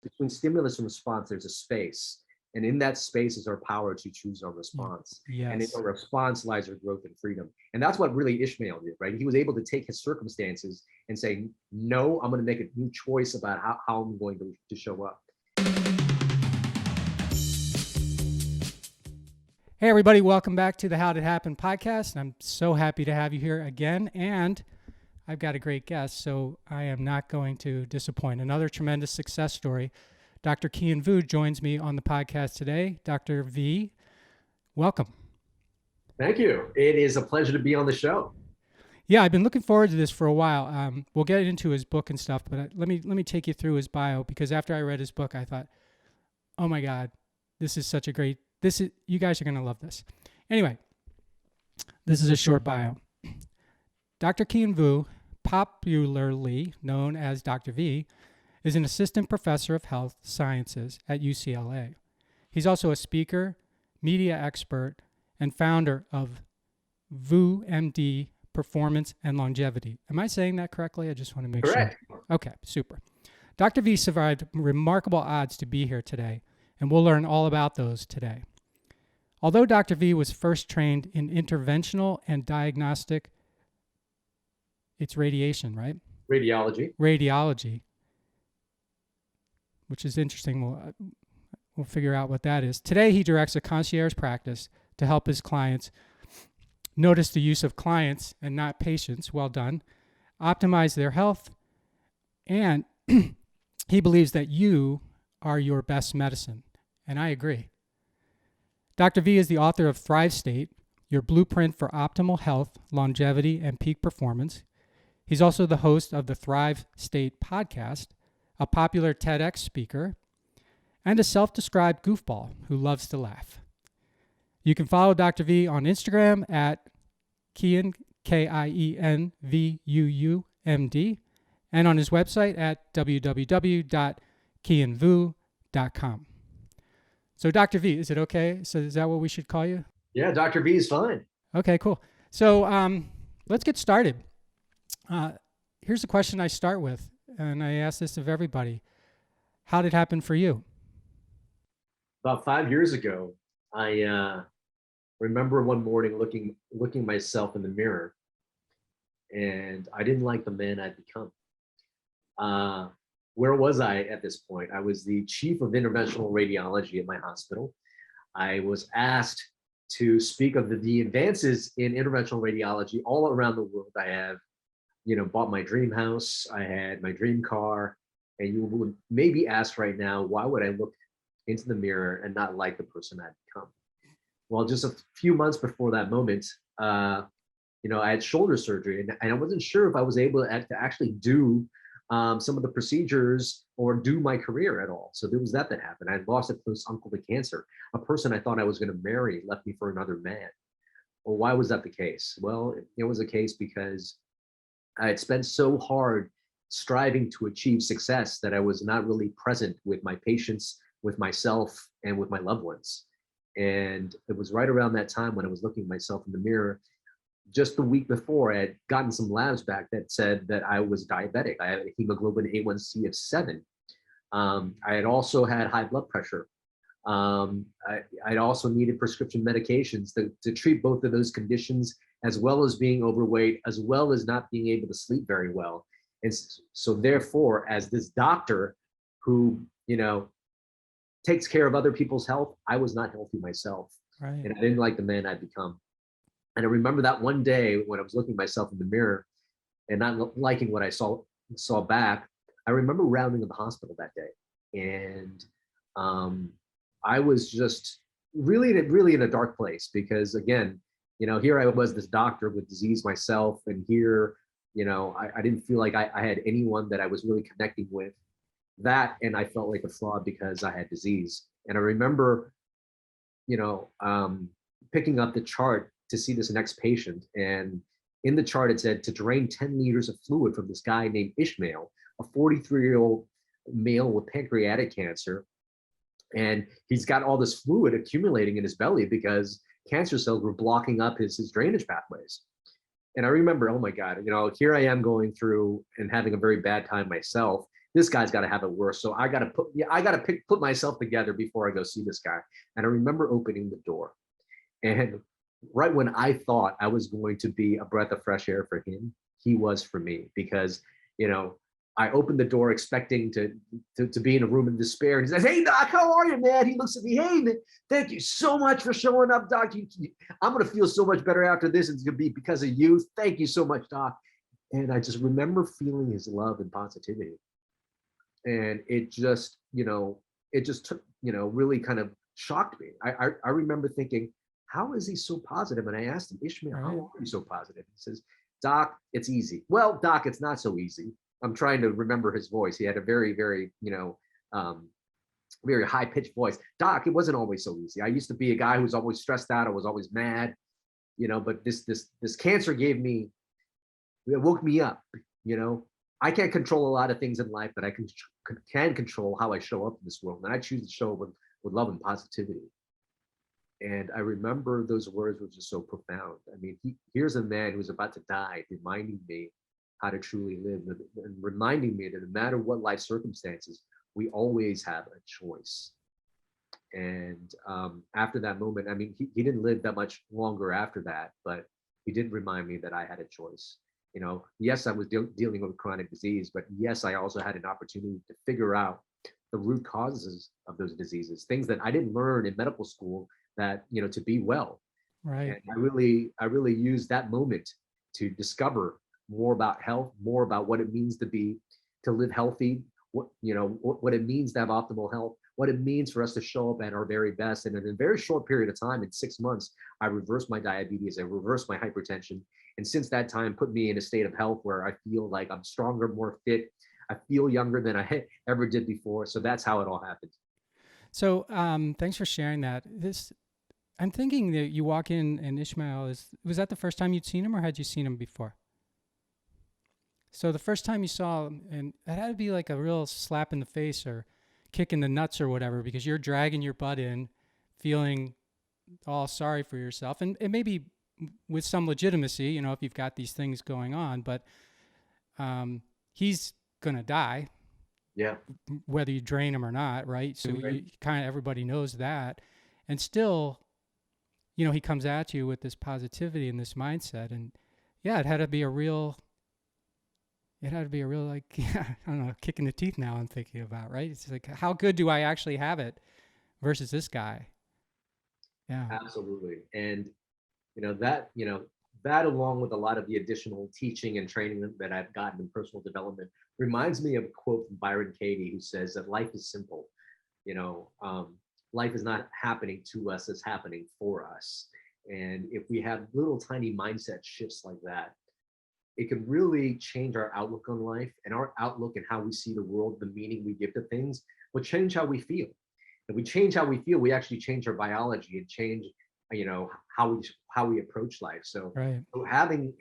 between stimulus and response, there's a space. And in that space is our power to choose our response. Yes. And in our response lies our growth and freedom. And that's what really Ishmael did, right? He was able to take his circumstances and say, no, I'm going to make a new choice about how I'm going to show up. Hey, everybody. Welcome back to the How Did It Happen podcast. I'm so happy to have you here again. And I've got a great guest, so I am not going to disappoint. Another tremendous success story. Dr. Kien Vuu joins me on the podcast today. Dr. V, welcome. Thank you. It is a pleasure to be on the show. Yeah, I've been looking forward to this for a while. We'll get into his book and stuff, but let me take you through his bio, because after I read his book, I thought, oh my God, this is such a great, you guys are going to love this. Anyway, this is a short bio. Dr. Kien Vuu, popularly known as Dr. V, is an assistant professor of health sciences at UCLA. He's also a speaker, media expert, and founder of VuuMD Performance and Longevity. Am I saying that correctly? I just want to make Correct. sure. Okay, super. Dr. V survived remarkable odds to be here today, and we'll learn all about those today. Although Dr. V was first trained in interventional and diagnostic, it's radiation, right? Radiology, which is interesting. We'll figure out what that is. Today, he directs a concierge practice to help his clients, notice the use of clients and not patients, well done, optimize their health, and he believes that you are your best medicine, and I agree. Dr. V is the author of Thrive State, your blueprint for optimal health, longevity, and peak performance. He's also the host of the Thrive State podcast, a popular TEDx speaker, and a self-described goofball who loves to laugh. You can follow Dr. V on Instagram at Kien, KIENVUUMD, and on his website at www.kienvuu.com. So Dr. V, is it okay? So is that what we should call you? Yeah, Dr. V is fine. Okay, cool. So let's get started. Here's a question I start with, and I ask this of everybody. How did it happen for you? About 5 years ago, I remember one morning looking myself in the mirror, and I didn't like the man I'd become. Where was I at this point? I was the chief of interventional radiology at my hospital. I was asked to speak of the advances in interventional radiology all around the world. I have, bought my dream house. I had my dream car. And you would maybe ask right now, why would I look into the mirror and not like the person I'd become? Well, just a few months before that moment, I had shoulder surgery, and I wasn't sure if I was able to actually do some of the procedures or do my career at all. So there was that happened. I had lost a close uncle to cancer. A person I thought I was going to marry left me for another man. Well, why was that the case? Well, it was a case because I had spent so hard striving to achieve success that I was not really present with my patients, with myself, and with my loved ones. And it was right around that time when I was looking at myself in the mirror. Just the week before, I had gotten some labs back that said that I was diabetic. I had a hemoglobin A1C of 7. I had also had high blood pressure. I'd also needed prescription medications to treat both of those conditions, as well as being overweight, as well as not being able to sleep very well. And so therefore, as this doctor who, takes care of other people's health, I was not healthy myself. Right. And I didn't like the man I'd become. And I remember that one day when I was looking at myself in the mirror and not liking what I saw back, I remember rounding in the hospital that day. And I was just really in a dark place because, again, here I was, this doctor with disease myself, and here, I didn't feel like I had anyone that I was really connecting with. That, and I felt like a fraud because I had disease. And I remember, picking up the chart to see this next patient. And in the chart, it said to drain 10 liters of fluid from this guy named Ishmael, a 43-year-old male with pancreatic cancer. And he's got all this fluid accumulating in his belly because cancer cells were blocking up his drainage pathways. And I remember, oh my God, here I am going through and having a very bad time myself. this guy's got to have it worse. So I got to put myself together before I go see this guy. And I remember opening the door, and right when I thought I was going to be a breath of fresh air for him, he was for me, because, you know, I opened the door expecting to be in a room in despair. And he says, "Hey, Doc, how are you, man?" He looks at me, "Hey, man, thank you so much for showing up, Doc. I'm going to feel so much better after this. It's going to be because of you. Thank you so much, Doc." And I just remember feeling his love and positivity. And it just, it just took, really kind of shocked me. I remember thinking, how is he so positive? And I asked him, "Ishmael, how are you so positive?" He says, "Doc, it's easy." "Well, Doc, it's not so easy." I'm trying to remember his voice. He had a very, very, very high pitched voice. "Doc, it wasn't always so easy. I used to be a guy who was always stressed out. I was always mad, but this cancer it woke me up. I can't control a lot of things in life, but I can control how I show up in this world. And I choose to show up with love and positivity." And I remember those words were just so profound. I mean, here's a man who's about to die, reminding me how to truly live, and reminding me that no matter what life circumstances, we always have a choice. And after that moment, I mean, he didn't live that much longer after that, but he did remind me that I had a choice. Yes, I was dealing with chronic disease, but yes, I also had an opportunity to figure out the root causes of those diseases, things that I didn't learn in medical school, that, to be well. Right. And I really used that moment to discover more about health, more about what it means to live healthy, what it means to have optimal health, what it means for us to show up at our very best. And in a very short period of time, in 6 months, I reversed my diabetes, I reversed my hypertension. And since that time, put me in a state of health where I feel like I'm stronger, more fit. I feel younger than I ever did before. So that's how it all happened. So thanks for sharing that. I'm thinking that you walk in and Ishmael was that the first time you'd seen him, or had you seen him before? So the first time you saw him, and it had to be like a real slap in the face or kick in the nuts or whatever, because you're dragging your butt in, feeling all sorry for yourself, and maybe with some legitimacy, if you've got these things going on, but he's going to die. Yeah. Whether you drain him or not, right? So kind of everybody knows that. And still, he comes at you with this positivity and this mindset. And yeah, it had to be a real like, I don't know, kick in the teeth now I'm thinking about, right? It's like, how good do I actually have it versus this guy? Yeah. Absolutely. And, that along with a lot of the additional teaching and training that I've gotten in personal development reminds me of a quote from Byron Katie, who says that life is simple. Life is not happening to us, it's happening for us. And if we have little tiny mindset shifts like that, it can really change our outlook on life, and our outlook and how we see the world, the meaning we give to things, will change how we feel. If we change how we feel, we actually change our biology and change, how we approach life. So, Right. so having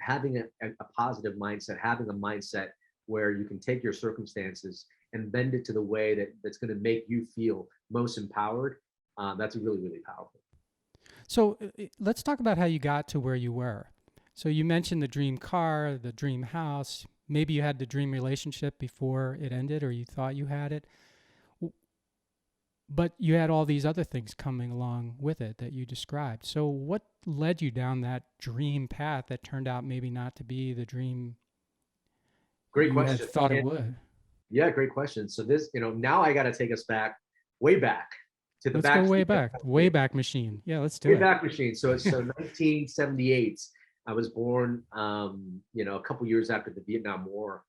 a positive mindset, having a mindset where you can take your circumstances and bend it to the way that's going to make you feel most empowered, that's really, really powerful. So let's talk about how you got to where you were. So you mentioned the dream car, the dream house. Maybe you had the dream relationship before it ended, or you thought you had it. But you had all these other things coming along with it that you described. So what led you down that dream path that turned out maybe not to be the dream Great you question. had thought it would? Yeah, great question. So this, now I got to take us way back to the Let's go way back machine. Yeah, let's do it. Way back machine. So 1978. I was born, a couple years after the Vietnam War,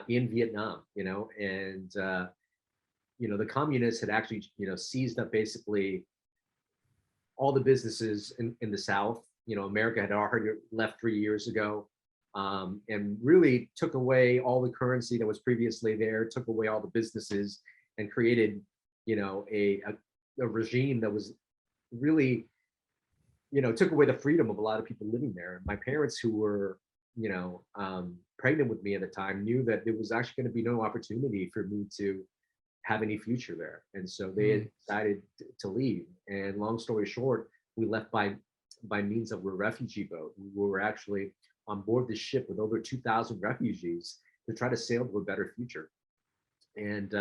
in Vietnam. And the communists had actually, seized up basically all the businesses in the South. America had already left 3 years ago, and really took away all the currency that was previously there, took away all the businesses, and created, a regime that was really, took away the freedom of a lot of people living there. My parents, who were, pregnant with me at the time, knew that there was actually going to be no opportunity for me to have any future there. And so they had decided to leave. And long story short, we left by means of a refugee boat. We were actually on board the ship with over 2,000 refugees to try to sail to a better future. And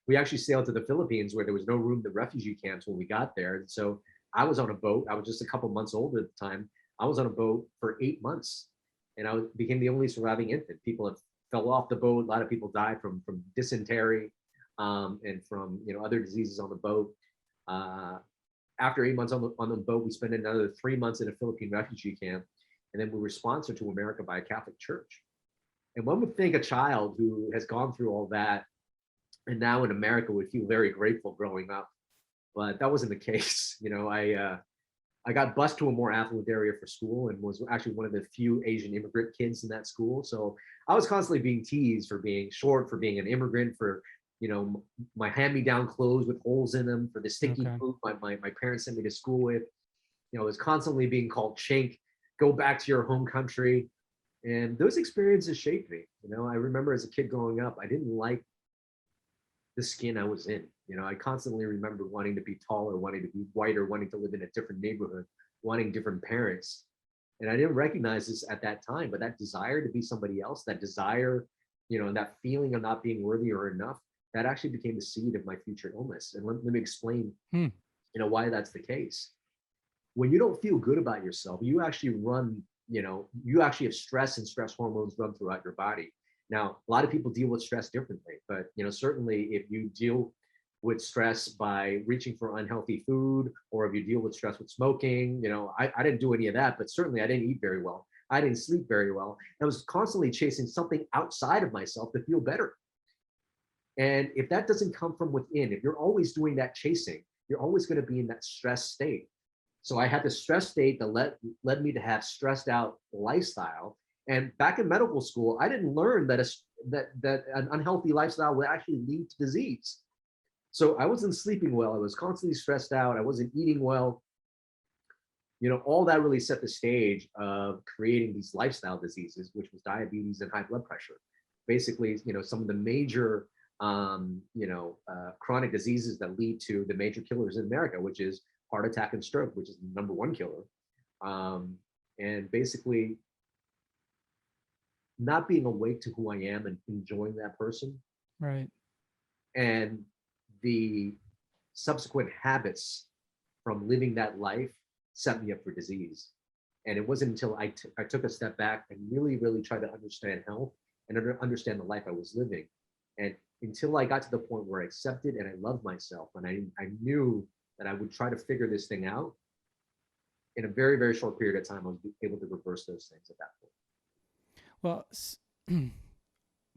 we actually sailed to the Philippines, where there was no room in the refugee camps when we got there. And so I was on a boat. I was just a couple months older at the time. I was on a boat for 8 months, and became the only surviving infant. People have fell off the boat. A lot of people died from dysentery, and from other diseases on the boat. After 8 months on the boat, we spent another 3 months in a Philippine refugee camp, and then we were sponsored to America by a Catholic church. And one would think a child who has gone through all that and now in America would feel very grateful growing up, but that wasn't the case. I got bused to a more affluent area for school, and was actually one of the few Asian immigrant kids in that school. So I was constantly being teased for being short, for being an immigrant, for my hand-me-down clothes with holes in them, for the sticky Okay. food my parents sent me to school with. I was constantly being called chink, go back to your home country. And those experiences shaped me. I remember as a kid growing up, I didn't like the skin I was in. I constantly remember wanting to be taller, wanting to be whiter, wanting to live in a different neighborhood, wanting different parents. And I didn't recognize this at that time, but that desire to be somebody else, that desire, and that feeling of not being worthy or enough, that actually became the seed of my future illness. And let me explain, why that's the case. When you don't feel good about yourself, you actually you actually have stress, and stress hormones run throughout your body. Now, a lot of people deal with stress differently, but certainly if you deal with stress by reaching for unhealthy food, or if you deal with stress with smoking, I didn't do any of that, but certainly I didn't eat very well. I didn't sleep very well. I was constantly chasing something outside of myself to feel better. And if that doesn't come from within, if you're always doing that chasing, you're always going to be in that stress state. So I had the stress state that led me to have stressed out lifestyle. And back in medical school, I didn't learn that an unhealthy lifestyle would actually lead to disease. So I wasn't sleeping well. I was constantly stressed out. I wasn't eating well. All that really set the stage of creating these lifestyle diseases, which was diabetes and high blood pressure. Basically, some of the major chronic diseases that lead to the major killers in America, which is heart attack and stroke, which is the #1 killer. And basically not being awake to who I am and enjoying that person. Right. And the subsequent habits from living that life set me up for disease. And it wasn't until I took a step back and really, really tried to understand health and understand the life I was living. And until I got to the point where I accepted and I loved myself, and I knew that I would try to figure this thing out, in a very, very short period of time, I was able to reverse those things at that point. Well,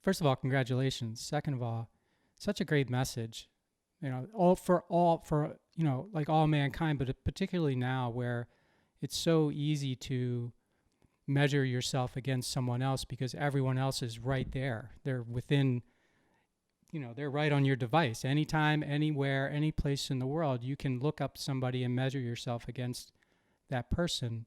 first of all, congratulations. Second of all, such a great message. All for like all mankind, but particularly now where it's so easy to measure yourself against someone else because everyone else is right there. They're within, they're right on your device. Anytime, anywhere, any place in the world, you can look up somebody and measure yourself against that person.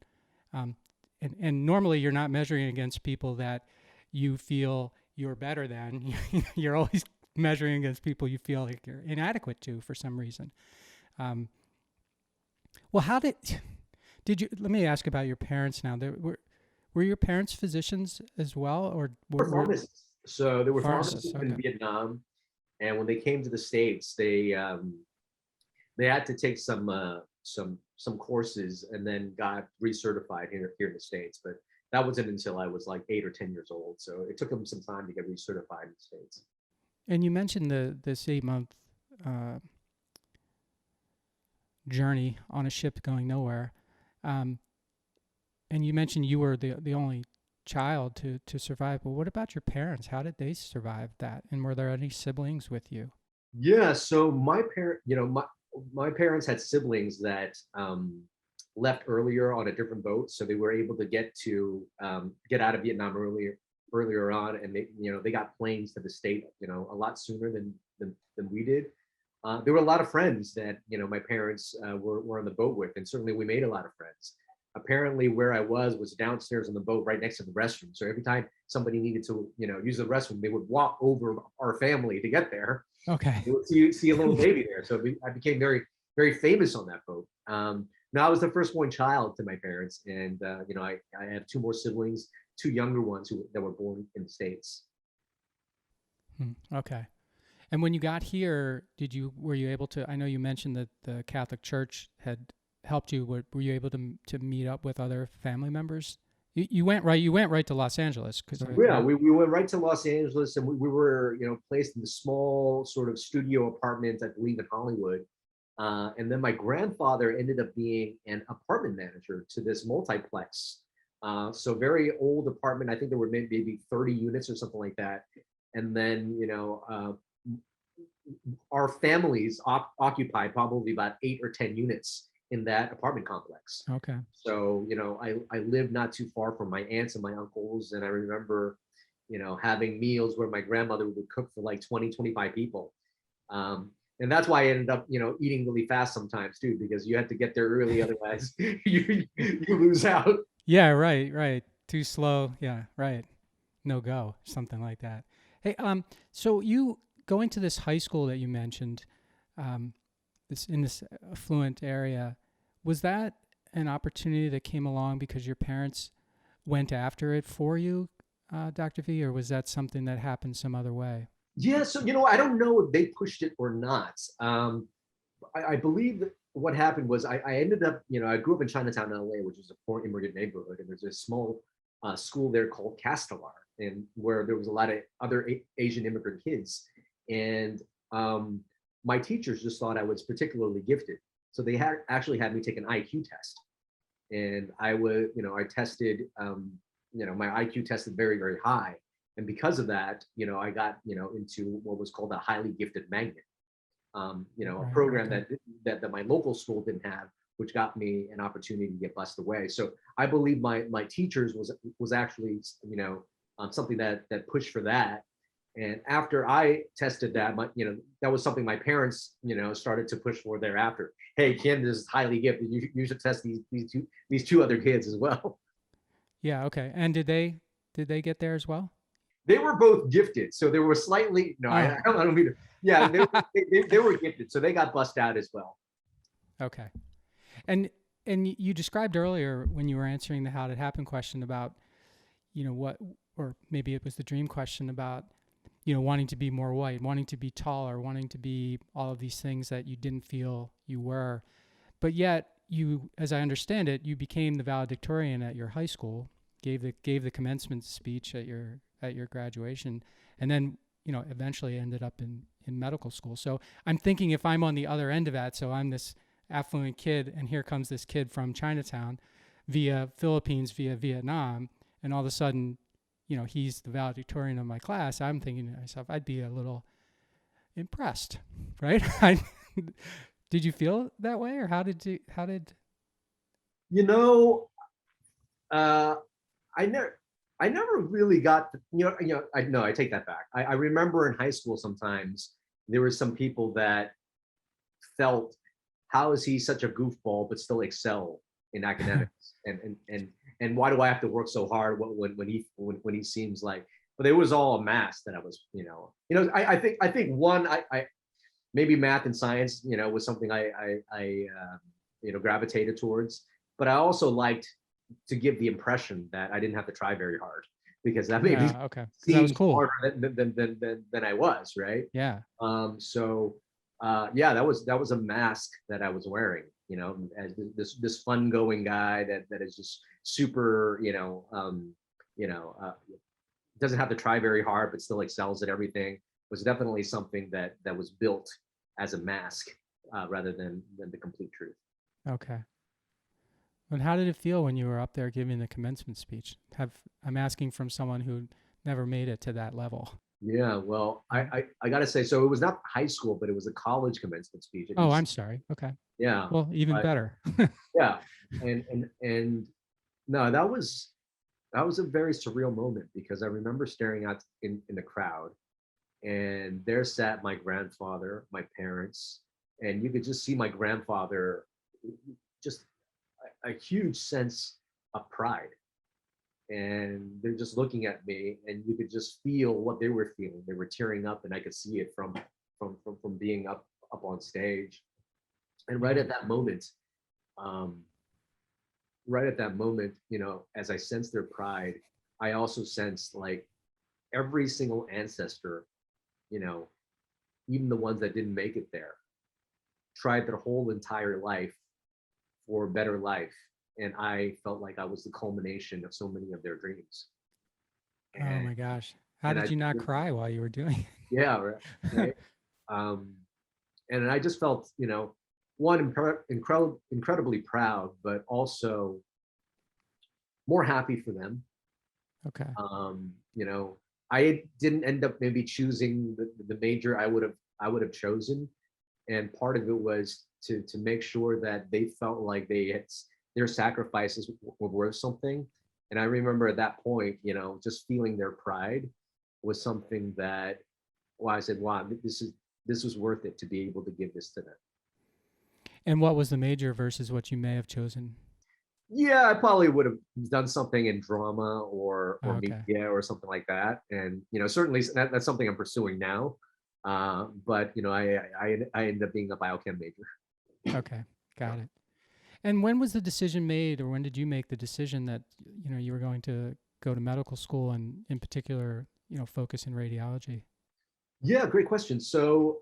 And normally you're not measuring against people that you feel you're better than. You're always measuring against people you feel like you're inadequate to for some reason. Well, how did you, let me ask about your parents now. Were your parents physicians as well, or were pharmacists? So they were pharmacists in Vietnam, and when they came to the States, they had to take some courses and then got recertified here in the States. But that wasn't until I was like 8 or 10 years old. So it took them some time to get recertified in the States. And you mentioned this 8-month journey on a ship going nowhere, and you mentioned you were the only child to survive. But what about your parents? How did they survive that? And were there any siblings with you? Yeah. So my my parents had siblings that left earlier on a different boat, so they were able to get out of Vietnam earlier on, and they got planes to the state a lot sooner than we did. There were a lot of friends that my parents were on the boat with, and certainly we made a lot of friends. Apparently, where I was downstairs on the boat, right next to the restroom. So every time somebody needed to use the restroom, they would walk over our family to get there. Okay. You would see a little baby there. So I became very, very famous on that boat. Now I was the firstborn child to my parents, and I have 2 more siblings, 2 younger ones that were born in the States. Okay. And when you got here, were you able to, I know you mentioned that the Catholic Church had helped you. Were you able to meet up with other family members? You went right to Los Angeles Yeah, we went right to Los Angeles, and we were, placed in the small sort of studio apartment, I believe, in Hollywood. And then my grandfather ended up being an apartment manager to this multiplex. So very old apartment. I think there were maybe 30 units or something like that. And then, our families occupied probably about 8 or 10 units in that apartment complex. Okay. So, I lived not too far from my aunts and my uncles. And I remember, having meals where my grandmother would cook for like 20, 25 people. And that's why I ended up, eating really fast sometimes too, because you had to get there early. Otherwise you lose out. Yeah, right. Too slow. Yeah, right. No go, something like that. Hey, so you going to this high school that you mentioned, this affluent area, was that an opportunity that came along because your parents went after it for you, Dr. V, or was that something that happened some other way? Yeah, so I don't know if they pushed it or not. I believe that what happened was I ended up, I grew up in Chinatown, LA, which is a poor immigrant neighborhood, and there's a small school there called Castellar, and where there was a lot of other Asian immigrant kids, and my teachers just thought I was particularly gifted, so they actually had me take an IQ test, and I tested, my IQ tested very, very high. And because of that, I got, into what was called a highly gifted magnet, a program that my local school didn't have, which got me an opportunity to get bused away. So I believe my teachers was actually, something that pushed for that. And after I tested that, that was something my parents, started to push for thereafter. Hey, Kien, this is highly gifted. You should test these two other kids as well. Yeah. Okay. And did they get there as well? They were both gifted, so they were slightly. No, I don't mean to. Yeah, they were gifted, so they got bust out as well. Okay. And you described earlier when you were answering the how did it happen question about, what, or maybe it was the dream question about, wanting to be more white, wanting to be taller, wanting to be all of these things that you didn't feel you were. But yet you, as I understand it, you became the valedictorian at your high school, gave the commencement speech at your graduation, and then, eventually ended up in medical school. So I'm thinking, if I'm on the other end of that, so I'm this affluent kid, and here comes this kid from Chinatown via Philippines, via Vietnam, and all of a sudden, he's the valedictorian of my class. I'm thinking to myself, I'd be a little impressed, right? Did you feel that way, or how did I never really got, I take that back. I remember in high school sometimes there were some people that felt, how is he such a goofball but still excel in academics, and why do I have to work so hard when he seems like, but it was all a mask that I was, I think one, I maybe math and science, was something I gravitated towards, but I also liked to give the impression that I didn't have to try very hard, because that made me that was cool. harder than I was, right? Yeah. That was a mask that I was wearing, as this fun going guy that is just super, doesn't have to try very hard but still excels at everything, was definitely something that was built as a mask, rather than the complete truth. Okay. And how did it feel when you were up there giving the commencement speech? I'm asking from someone who never made it to that level. Yeah, well, I got to say, so it was not high school, but it was a college commencement speech. Oh, I'm sorry. Okay. Yeah. Well, even better. Yeah, and no, that was a very surreal moment, because I remember staring out in the crowd, and there sat my grandfather, my parents, and you could just see my grandfather, just a huge sense of pride, and they're just looking at me, and you could just feel what they were feeling. They were tearing up, and I could see it from being up on stage. And right at that moment, as I sensed their pride, I also sensed, like, every single ancestor, even the ones that didn't make it there, tried their whole entire life for a better life. And I felt like I was the culmination of so many of their dreams. Oh And my gosh. How and did I, you not cry while you were doing yeah, right. it? Right. Um, and I just felt, one, incredibly proud, but also more happy for them. Okay. You know, I didn't end up maybe choosing the major I would have chosen, and part of it was to make sure that they felt like their sacrifices were worth something. And I remember at that point, just feeling their pride was something that, well, I said, wow, this was worth it to be able to give this to them. And what was the major versus what you may have chosen? Yeah, I probably would have done something in drama or Okay. media or something like that. And certainly that's something I'm pursuing now. But I ended up being a biochem major. Okay. Got it. And when was the decision made, or when did you make the decision that you were going to go to medical school and, in particular, focus in radiology? Yeah, great question. So,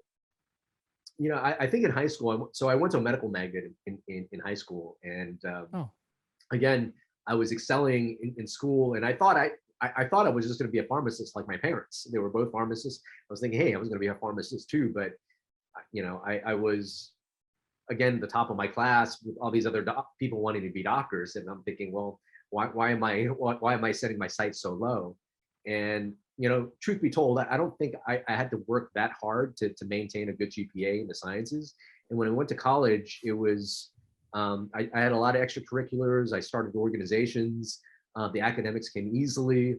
I think in high school, I went to a medical magnet in high school, and Oh, again, I was excelling in school, and I thought I was just going to be a pharmacist like my parents. They were both pharmacists. I was thinking, hey, I was going to be a pharmacist too, but I was again the top of my class with all these other people wanting to be doctors, and I'm thinking, well, why am I setting my sights so low? And truth be told, I don't think I had to work that hard to maintain a good GPA in the sciences. And when I went to college, it was I had a lot of extracurriculars. I started organizations. The academics came easily,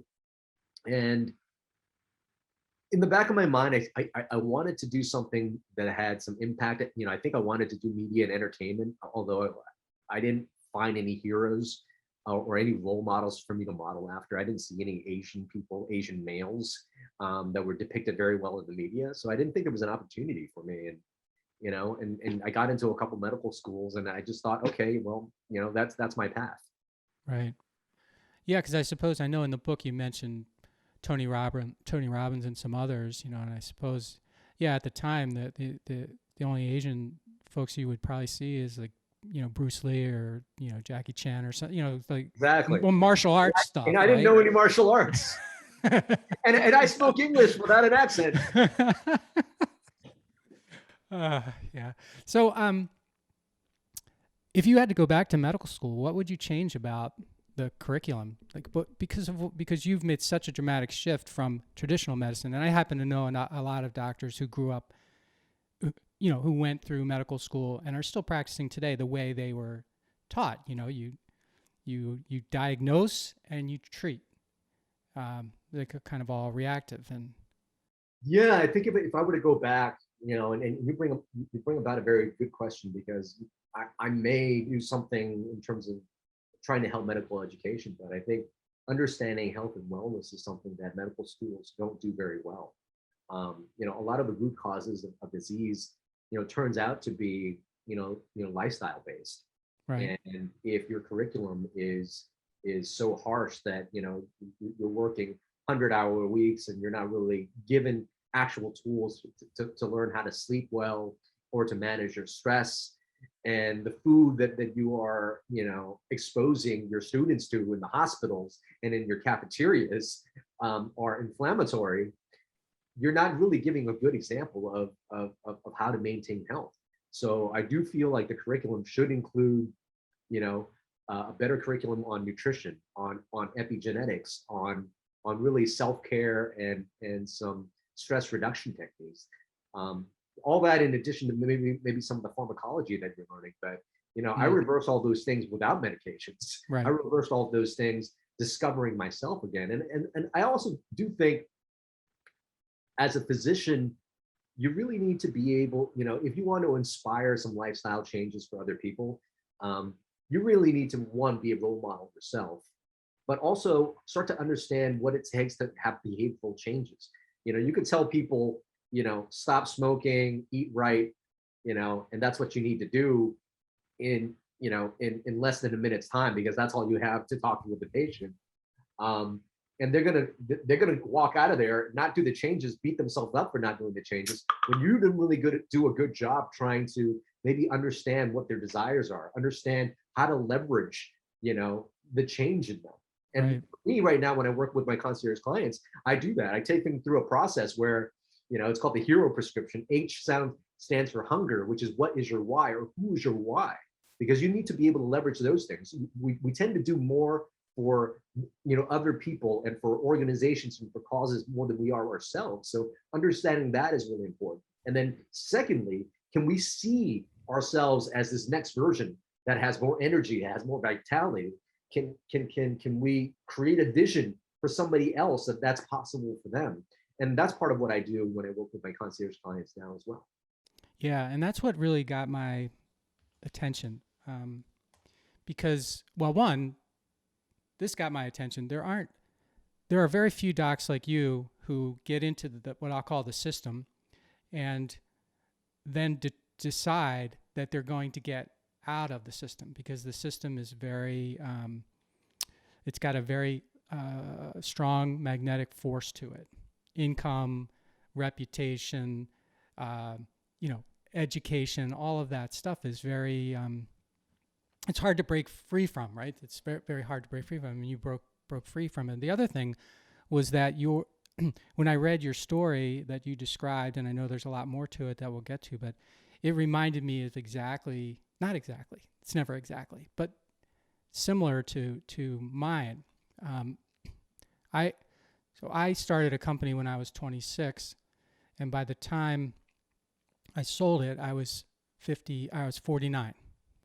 and in the back of my mind, I wanted to do something that had some impact. I think I wanted to do media and entertainment, although I didn't find any heroes or any role models for me to model after. I didn't see any Asian people, Asian males that were depicted very well in the media. So I didn't think it was an opportunity for me. And I got into a couple medical schools, and I just thought, okay, well, that's my path. right. Yeah, because I suppose I know in the book you mentioned Tony Robbins, and some others, and I suppose, yeah, at the time the only Asian folks you would probably see is like Bruce Lee or Jackie Chan or something, like Exactly. martial arts stuff, And I didn't right? know any martial arts. And I spoke English without an accent. Yeah. So, if you had to go back to medical school, what would you change about the curriculum? Like, because you've made such a dramatic shift from traditional medicine, and I happen to know a lot of doctors who grew up, who went through medical school and are still practicing today the way they were taught. You diagnose and you treat. They're kind of all reactive. And Yeah, I think if I were to go back, and you bring about a very good question, because I may do something in terms of trying to help medical education, but I think understanding health and wellness is something that medical schools don't do very well. A lot of the root causes of disease, turns out to be, lifestyle based. right, And if your curriculum is so harsh that you're working 100-hour weeks and you're not really given actual tools to learn how to sleep well or to manage your stress, and the food that you are exposing your students to in the hospitals and in your cafeterias are inflammatory, you're not really giving a good example of how to maintain health. So I do feel like the curriculum should include a better curriculum on nutrition, on epigenetics, on really self-care and some stress reduction techniques. All that in addition to maybe some of the pharmacology that you're learning. But I reverse all those things without medications. right. I reversed all those things discovering myself again. And I also do think as a physician, you really need to be able, if you want to inspire some lifestyle changes for other people, you really need to, one, be a role model yourself, but also start to understand what it takes to have behavioral changes. You could tell people, stop smoking, eat right, and that's what you need to do in less than a minute's time, because that's all you have to talk with the patient. and they're gonna walk out of there, not do the changes, beat themselves up for not doing the changes, when you didn't really do a good job trying to maybe understand what their desires are, understand how to leverage, the change in them. And Right. for me right now, when I work with my concierge clients, I do that. I take them through a process where, it's called the hero prescription. Stands for hunger, which is what is your why, or who is your why? Because you need to be able to leverage those things. We tend to do more for other people and for organizations and for causes more than we are ourselves. So understanding that is really important. And then secondly, can we see ourselves as this next version that has more energy, has more vitality? Can we create a vision for somebody else that's possible for them? And that's part of what I do when I work with my concierge clients now as well. Yeah, and that's what really got my attention. Because, well, one, this got my attention. There are very few docs like you who get into what I'll call the system, and then decide that they're going to get out of the system, because the system is very, it's got a very strong magnetic force to it. Income, reputation, education, all of that stuff is very, it's hard to break free from, right? It's very, very hard to break free from. I mean, you broke free from it. The other thing was that when I read your story that you described, and I know there's a lot more to it that we'll get to, but it reminded me of not exactly, it's never exactly, but similar to mine. So I started a company when I was 26, and by the time I sold it, I was 49.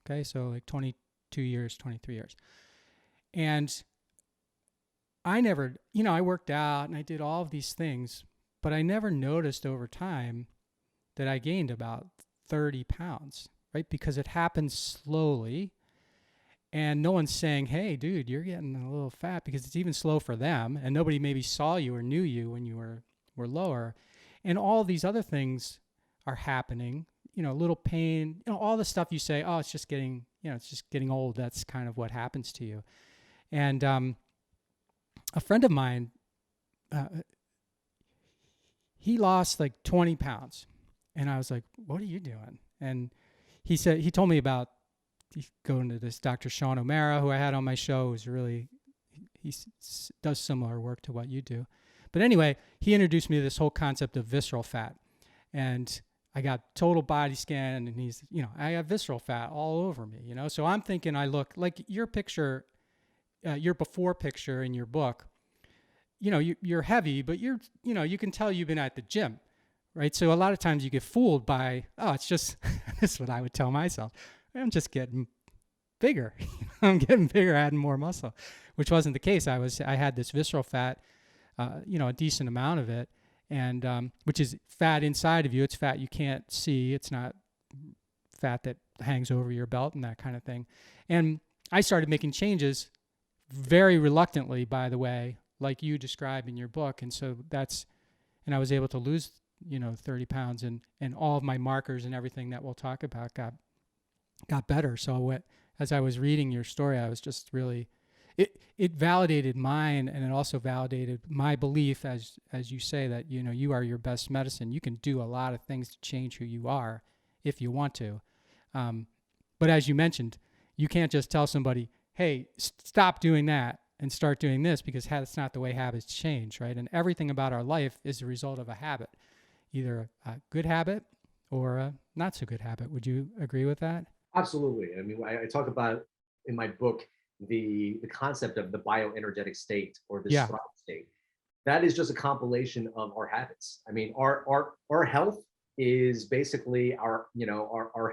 Okay, so like 22 years, 23 years. And I never, I worked out and I did all of these things, but I never noticed over time that I gained about 30 pounds, right? Because it happens slowly, and no one's saying, hey, dude, you're getting a little fat, because it's even slow for them, and nobody maybe saw you or knew you when you were lower. And all these other things are happening, little pain, all the stuff you say, oh, it's just getting old. That's kind of what happens to you. And a friend of mine, he lost like 20 pounds. And I was like, what are you doing? And he told me about going to this Dr. Sean O'Mara, who I had on my show, who's he does similar work to what you do. But anyway, he introduced me to this whole concept of visceral fat. And I got total body scan, and he's, I have visceral fat all over me, So I'm thinking I look like your picture, your before picture in your book. You're heavy, but you can tell you've been at the gym, right? So a lot of times you get fooled by, oh, it's just, this is what I would tell myself. I'm just getting bigger. I'm getting bigger, adding more muscle, which wasn't the case. I had this visceral fat, a decent amount of it. And which is fat inside of you. It's fat you can't see. It's not fat that hangs over your belt and that kind of thing. And I started making changes very reluctantly, by the way, like you describe in your book. And so and I was able to lose, 30 pounds, and all of my markers and everything that we'll talk about got better. So as I was reading your story, I was just really, it validated mine, and it also validated my belief, as you say, that you are your best medicine. You can do a lot of things to change who you are if you want to, but as you mentioned, you can't just tell somebody, hey, stop doing that and start doing this, because that's not the way habits change, right? And everything about our life is the result of a habit, either a good habit or a not so good habit. Would you agree with that? Absolutely. I mean, I talk about in my book the concept of the bioenergetic state, or the Yeah. strong state. That is just a compilation of our habits. I mean, our health is basically our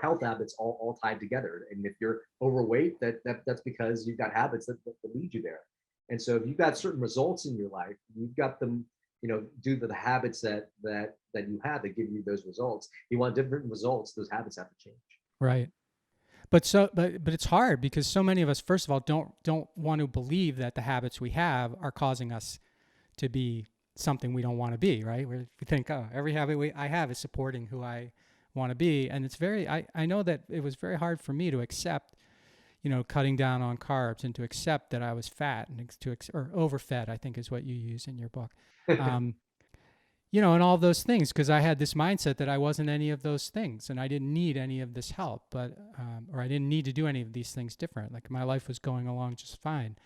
health habits all tied together. And if you're overweight, that's because you've got habits that lead you there. And so if you've got certain results in your life, you've got them, due to the habits that you have that give you those results. You want different results, those habits have to change. Right. But it's hard, because so many of us, first of all, don't want to believe that the habits we have are causing us to be something we don't want to be, right? We think, oh, every habit I have is supporting who I want to be. And it's I know that it was very hard for me to accept, cutting down on carbs and to accept that I was fat and or overfed, I think is what you use in your book. And all those things, because I had this mindset that I wasn't any of those things and I didn't need any of this help, or I didn't need to do any of these things different. Like my life was going along just fine.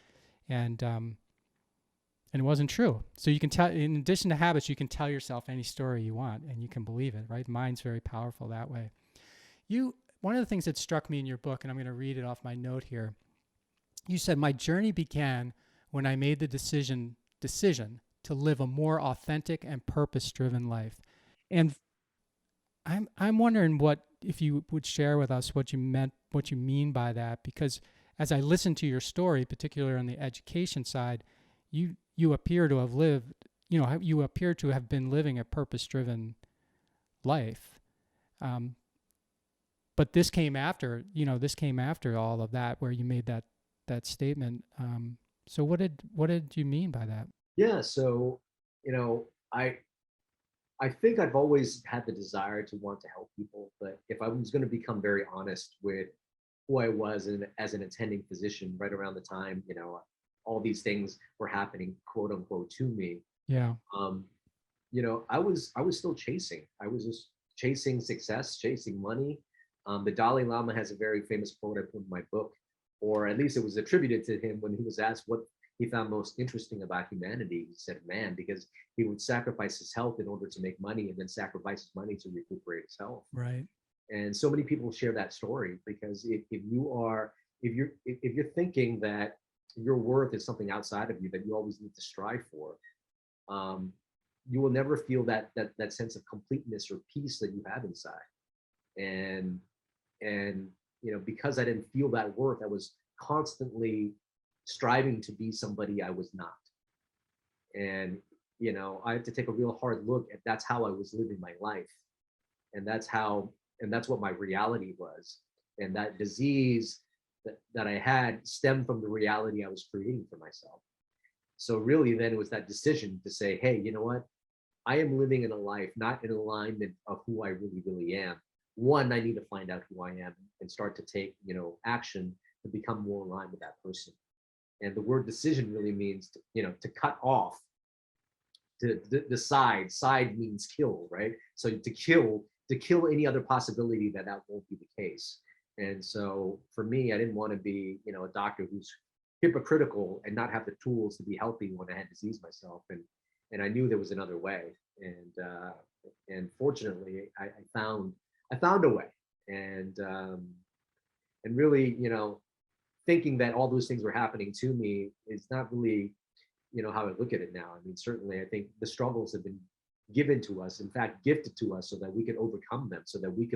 And it wasn't true. So you can tell, in addition to habits, you can tell yourself any story you want and you can believe it, right? Mind's very powerful that way. One of the things that struck me in your book, and I'm going to read it off my note here, you said, my journey began when I made the decision to live a more authentic and purpose-driven life. And I'm wondering if you would share with us what you mean by that, because as I listened to your story, particularly on the education side, you appear to have lived, you appear to have been living a purpose-driven life. But this came after all of that, where you made that statement. So what did you mean by that? Yeah, so I think I've always had the desire to want to help people, but if I was going to become very honest with who I was as an attending physician, right around the time all these things were happening, quote unquote, to me. Yeah. I was still chasing. I was just chasing success, chasing money. The Dalai Lama has a very famous quote I put in my book, or at least it was attributed to him when he was asked what he found most interesting about humanity. He said, man, because he would sacrifice his health in order to make money and then sacrifice his money to recuperate his health. Right. And so many people share that story because if you're thinking that your worth is something outside of you that you always need to strive for, you will never feel that sense of completeness or peace that you have inside. And because I didn't feel that worth, I was constantly striving to be somebody I was not. And I had to take a real hard look at that's how I was living my life, and that's what my reality was. And that disease that I had stemmed from the reality I was creating for myself. So really then it was that decision to say, hey, you know what? I am living in a life not in alignment of who I really, really am. One, I need to find out who I am and start to take, action to become more aligned with that person. And the word decision really means, to cut off, to decide. Side means kill, right? So to kill any other possibility that won't be the case. And so for me, I didn't want to be, a doctor who's hypocritical and not have the tools to be healthy when I had disease myself. And I knew there was another way. And fortunately, I found a way. And really, thinking that all those things were happening to me is not really, how I look at it now. I mean, certainly I think the struggles have been given to us, in fact, gifted to us so that we could overcome them, so that we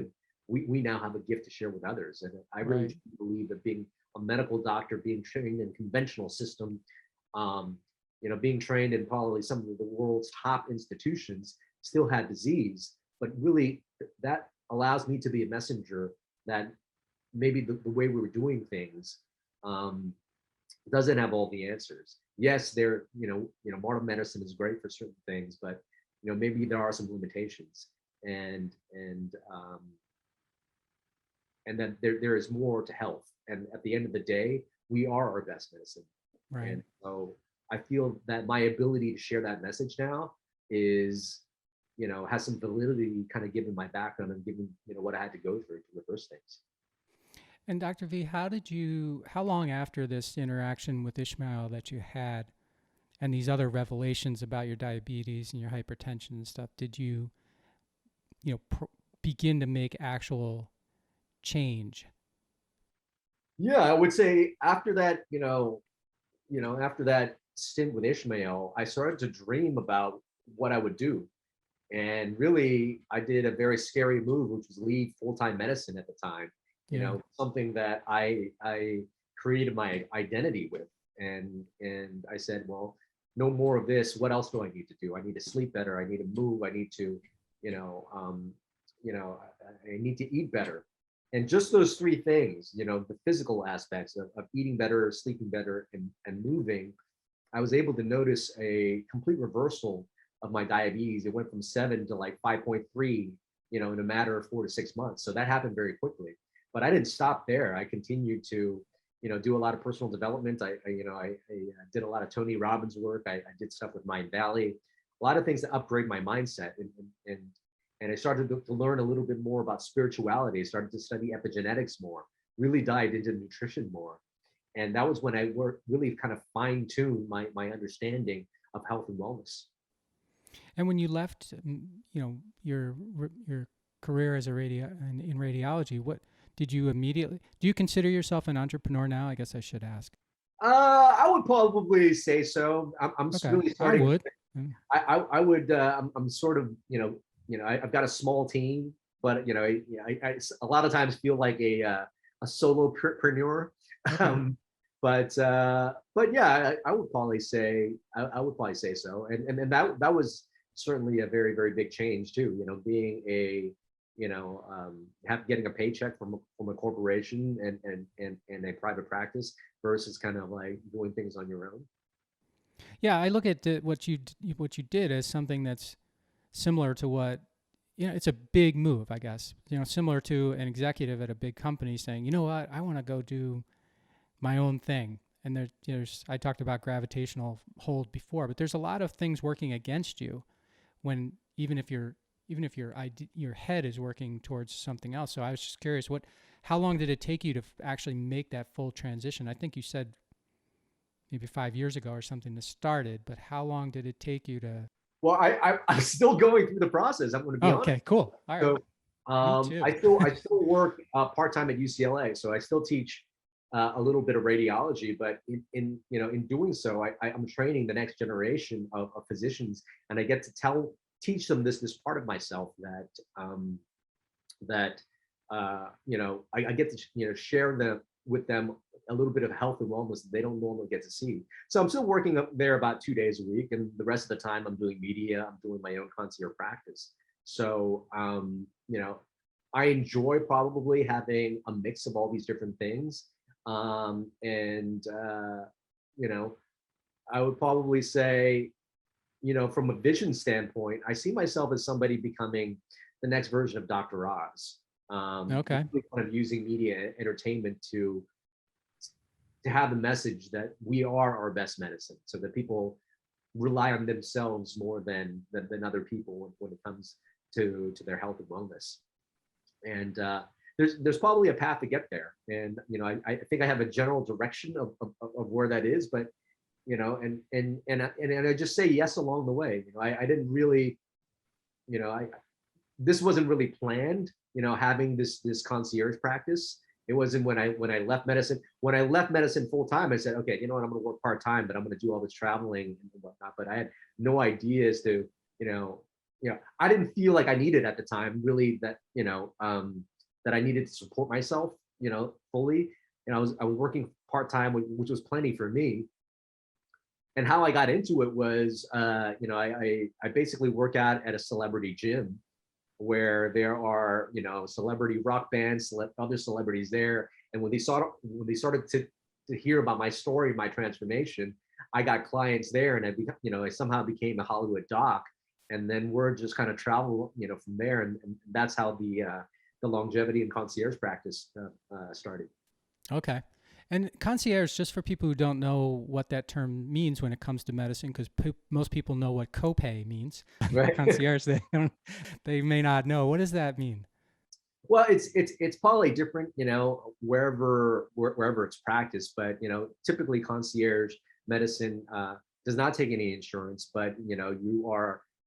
now have a gift to share with others. And I really Right. believe that being a medical doctor, being trained in conventional system, being trained in probably some of the world's top institutions, still had disease, but really that allows me to be a messenger that maybe the way we were doing things doesn't have all the answers. Yes, modern medicine is great for certain things, but maybe there are some limitations, and that there is more to health. And at the end of the day, we are our best medicine. Right. And so I feel that my ability to share that message now is, has some validity, kind of given my background and given, what I had to go through to reverse things. And Dr. V, how long after this interaction with Ishmael that you had and these other revelations about your diabetes and your hypertension and stuff, did you, begin to make actual change? Yeah, I would say after that, after that stint with Ishmael, I started to dream about what I would do. And really, I did a very scary move, which was leave full-time medicine at the time. Something that I created my identity with. And I said, well, no more of this. What else do I need to do? I need to sleep better. I need to move. I need to, I need to eat better. And just those three things, the physical aspects of eating better, sleeping better, and moving, I was able to notice a complete reversal of my diabetes. It went from 7 to like 5.3, in a matter of 4 to 6 months. So that happened very quickly. But I didn't stop there. I continued to, do a lot of personal development. I did a lot of Tony Robbins work. I did stuff with Mind Valley, a lot of things to upgrade my mindset. And I started to learn a little bit more about spirituality. I started to study epigenetics more, really dived into nutrition more. And that was when I really kind of fine-tuned my understanding of health and wellness. And when you left, your career as a in radiology, what did you immediately? Do you consider yourself an entrepreneur now? I guess I should ask. I would probably say so. I'm Okay, really I starting. would. Mm. I would. I'm sort of. I've got a small team, but I a lot of times feel like a solopreneur. Okay. But yeah, I would probably say I would probably say so. And that was certainly a very, very big change too. Being a getting a paycheck from a corporation and a private practice versus kind of like doing things on your own. Yeah, I look at what you did as something that's similar to what it's a big move, I guess. Similar to an executive at a big company saying, you know what, I want to go do my own thing. And there's I talked about gravitational hold before, but there's a lot of things working against you when even if your head is working towards something else. So I was just curious, how long did it take you to actually make that full transition? I think you said maybe 5 years ago or something to start it, but how long did it take you to? Well, I'm still going through the process. I'm going to be Oh, honest. okay, cool. All right. So Me too. I still work part-time at UCLA. So I still teach a little bit of radiology, but in doing so, I'm training the next generation of physicians, and I get to teach them this part of myself that I get to share with them a little bit of health and wellness that they don't normally get to see. So I'm still working up there about 2 days a week, and the rest of the time I'm doing media. I'm doing my own concierge practice. So I enjoy probably having a mix of all these different things. And I would probably say, from a vision standpoint, I see myself as somebody becoming the next version of Dr. Oz. Okay. Really kind of using media entertainment to have the message that we are our best medicine, so that people rely on themselves more than other people when it comes to their health and wellness. And there's probably a path to get there. And I think I have a general direction of where that is, but and I just say yes along the way. I didn't really, this wasn't really planned, having this concierge practice. It wasn't when I left medicine. When I left medicine full time, I said, okay, you know what, I'm going to work part time, but I'm going to do all this traveling and whatnot. But I had no idea as to, I didn't feel like I needed at the time really that, that I needed to support myself, fully. And I was working part time, which was plenty for me. And how I got into it was, I basically work out at a celebrity gym where there are, celebrity rock bands, other celebrities there. And when they started to hear about my story, my transformation, I got clients there, and I somehow became a Hollywood doc. And then word just kind of traveled, from there. And that's how the longevity and concierge practice started. Okay. And concierge, just for people who don't know what that term means when it comes to medicine, because most people know what copay means. Right. Concierge, they may not know. What does that mean? Well, it's probably different, wherever it's practiced, but typically concierge medicine does not take any insurance, but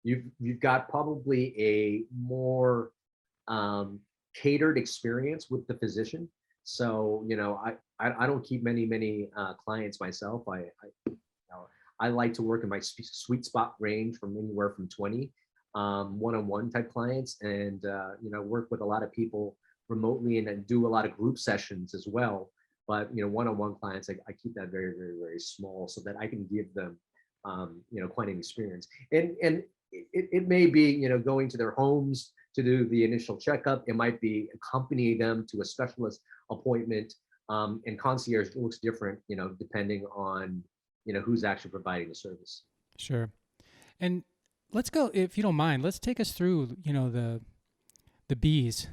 you've got probably a more catered experience with the physician. So I don't keep many clients myself. I like to work in my sweet spot range from anywhere from 20 one-on-one type clients, and work with a lot of people remotely, and then do a lot of group sessions as well. But one-on-one clients, I keep that very, very, very small, so that I can give them quite an experience. And it may be going to their homes to do the initial checkup. It might be accompanying them to a specialist appointment. And concierge looks different, depending on who's actually providing the service. Sure. And let's go, if you don't mind, let's take us through, the B's.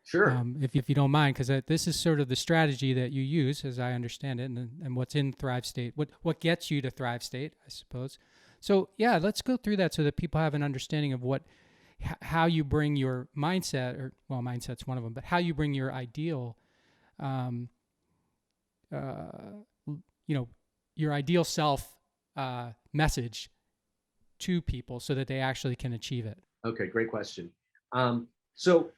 Sure. if you don't mind, because this is sort of the strategy that you use, as I understand it, and what's in Thrive State, what gets you to Thrive State, I suppose. So yeah, let's go through that so that people have an understanding of how you bring your mindset, or well, mindset's one of them, but how you bring your ideal, um, you know, your ideal self message to people so that they actually can achieve it. Okay, great question. So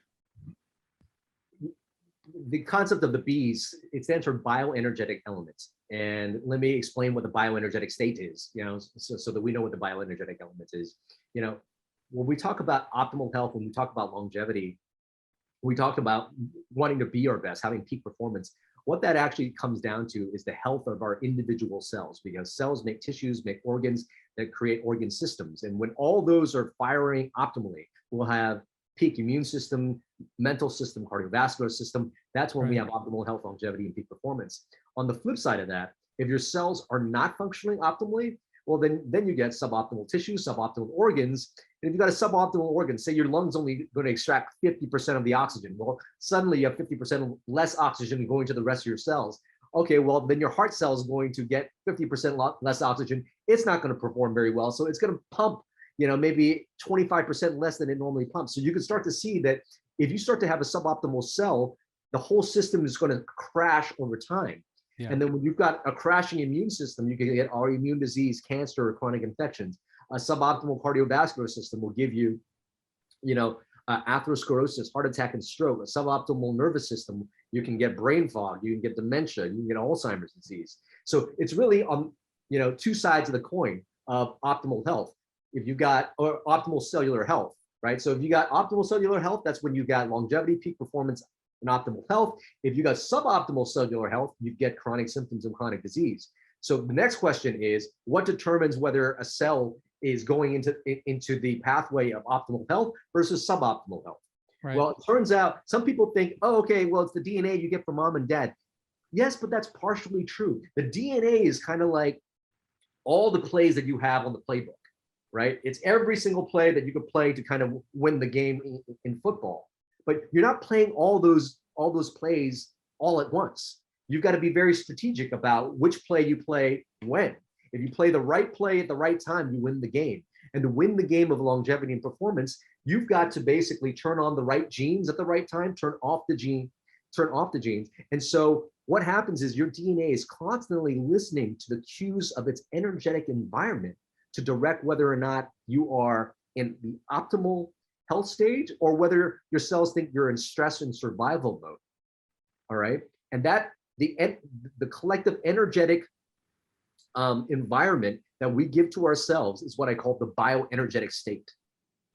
the concept of the B's, it stands for bioenergetic elements. And let me explain what the bioenergetic state is, so that we know what the bioenergetic elements is. When we talk about optimal health, when we talk about longevity, we talk about wanting to be our best, having peak performance. What that actually comes down to is the health of our individual cells, because cells make tissues, make organs that create organ systems. And when all those are firing optimally, we'll have peak immune system, mental system, cardiovascular system. That's when we have optimal health, longevity, and peak performance. On the flip side of that, if your cells are not functioning optimally, well, then you get suboptimal tissue, suboptimal organs. And if you've got a suboptimal organ, say your lungs only going to extract 50% of the oxygen, well, suddenly you have 50% less oxygen going to the rest of your cells. Okay, well, then your heart cell is going to get 50% less oxygen. It's not going to perform very well. So it's going to pump, maybe 25% less than it normally pumps. So you can start to see that if you start to have a suboptimal cell, the whole system is going to crash over time. Yeah. And then when you've got a crashing immune system, you can get autoimmune disease, cancer, or chronic infections. A suboptimal cardiovascular system will give you, atherosclerosis, heart attack, and stroke. A suboptimal nervous system, you can get brain fog, you can get dementia, you can get Alzheimer's disease. So it's really on, two sides of the coin of optimal health. If you got or optimal cellular health, right? So if you got optimal cellular health, that's when you got longevity, peak performance, and optimal health. If you got suboptimal cellular health, you get chronic symptoms and chronic disease. So the next question is, what determines whether a cell is going into the pathway of optimal health versus suboptimal health? Right. Well, it turns out some people think, oh, okay, well, it's the DNA you get from mom and dad. Yes, but that's partially true. The DNA is kind of like all the plays that you have on the playbook, right? It's every single play that you could play to kind of win the game in football. But you're not playing all those plays all at once. You've got to be very strategic about which play you play when. If you play the right play at the right time, you win the game. And to win the game of longevity and performance, you've got to basically turn on the right genes at the right time, turn off the genes. And so what happens is your DNA is constantly listening to the cues of its energetic environment to direct whether or not you are in the optimal health stage or whether your cells think you're in stress and survival mode. All right. And that the collective energetic environment that we give to ourselves is what I call the bioenergetic state.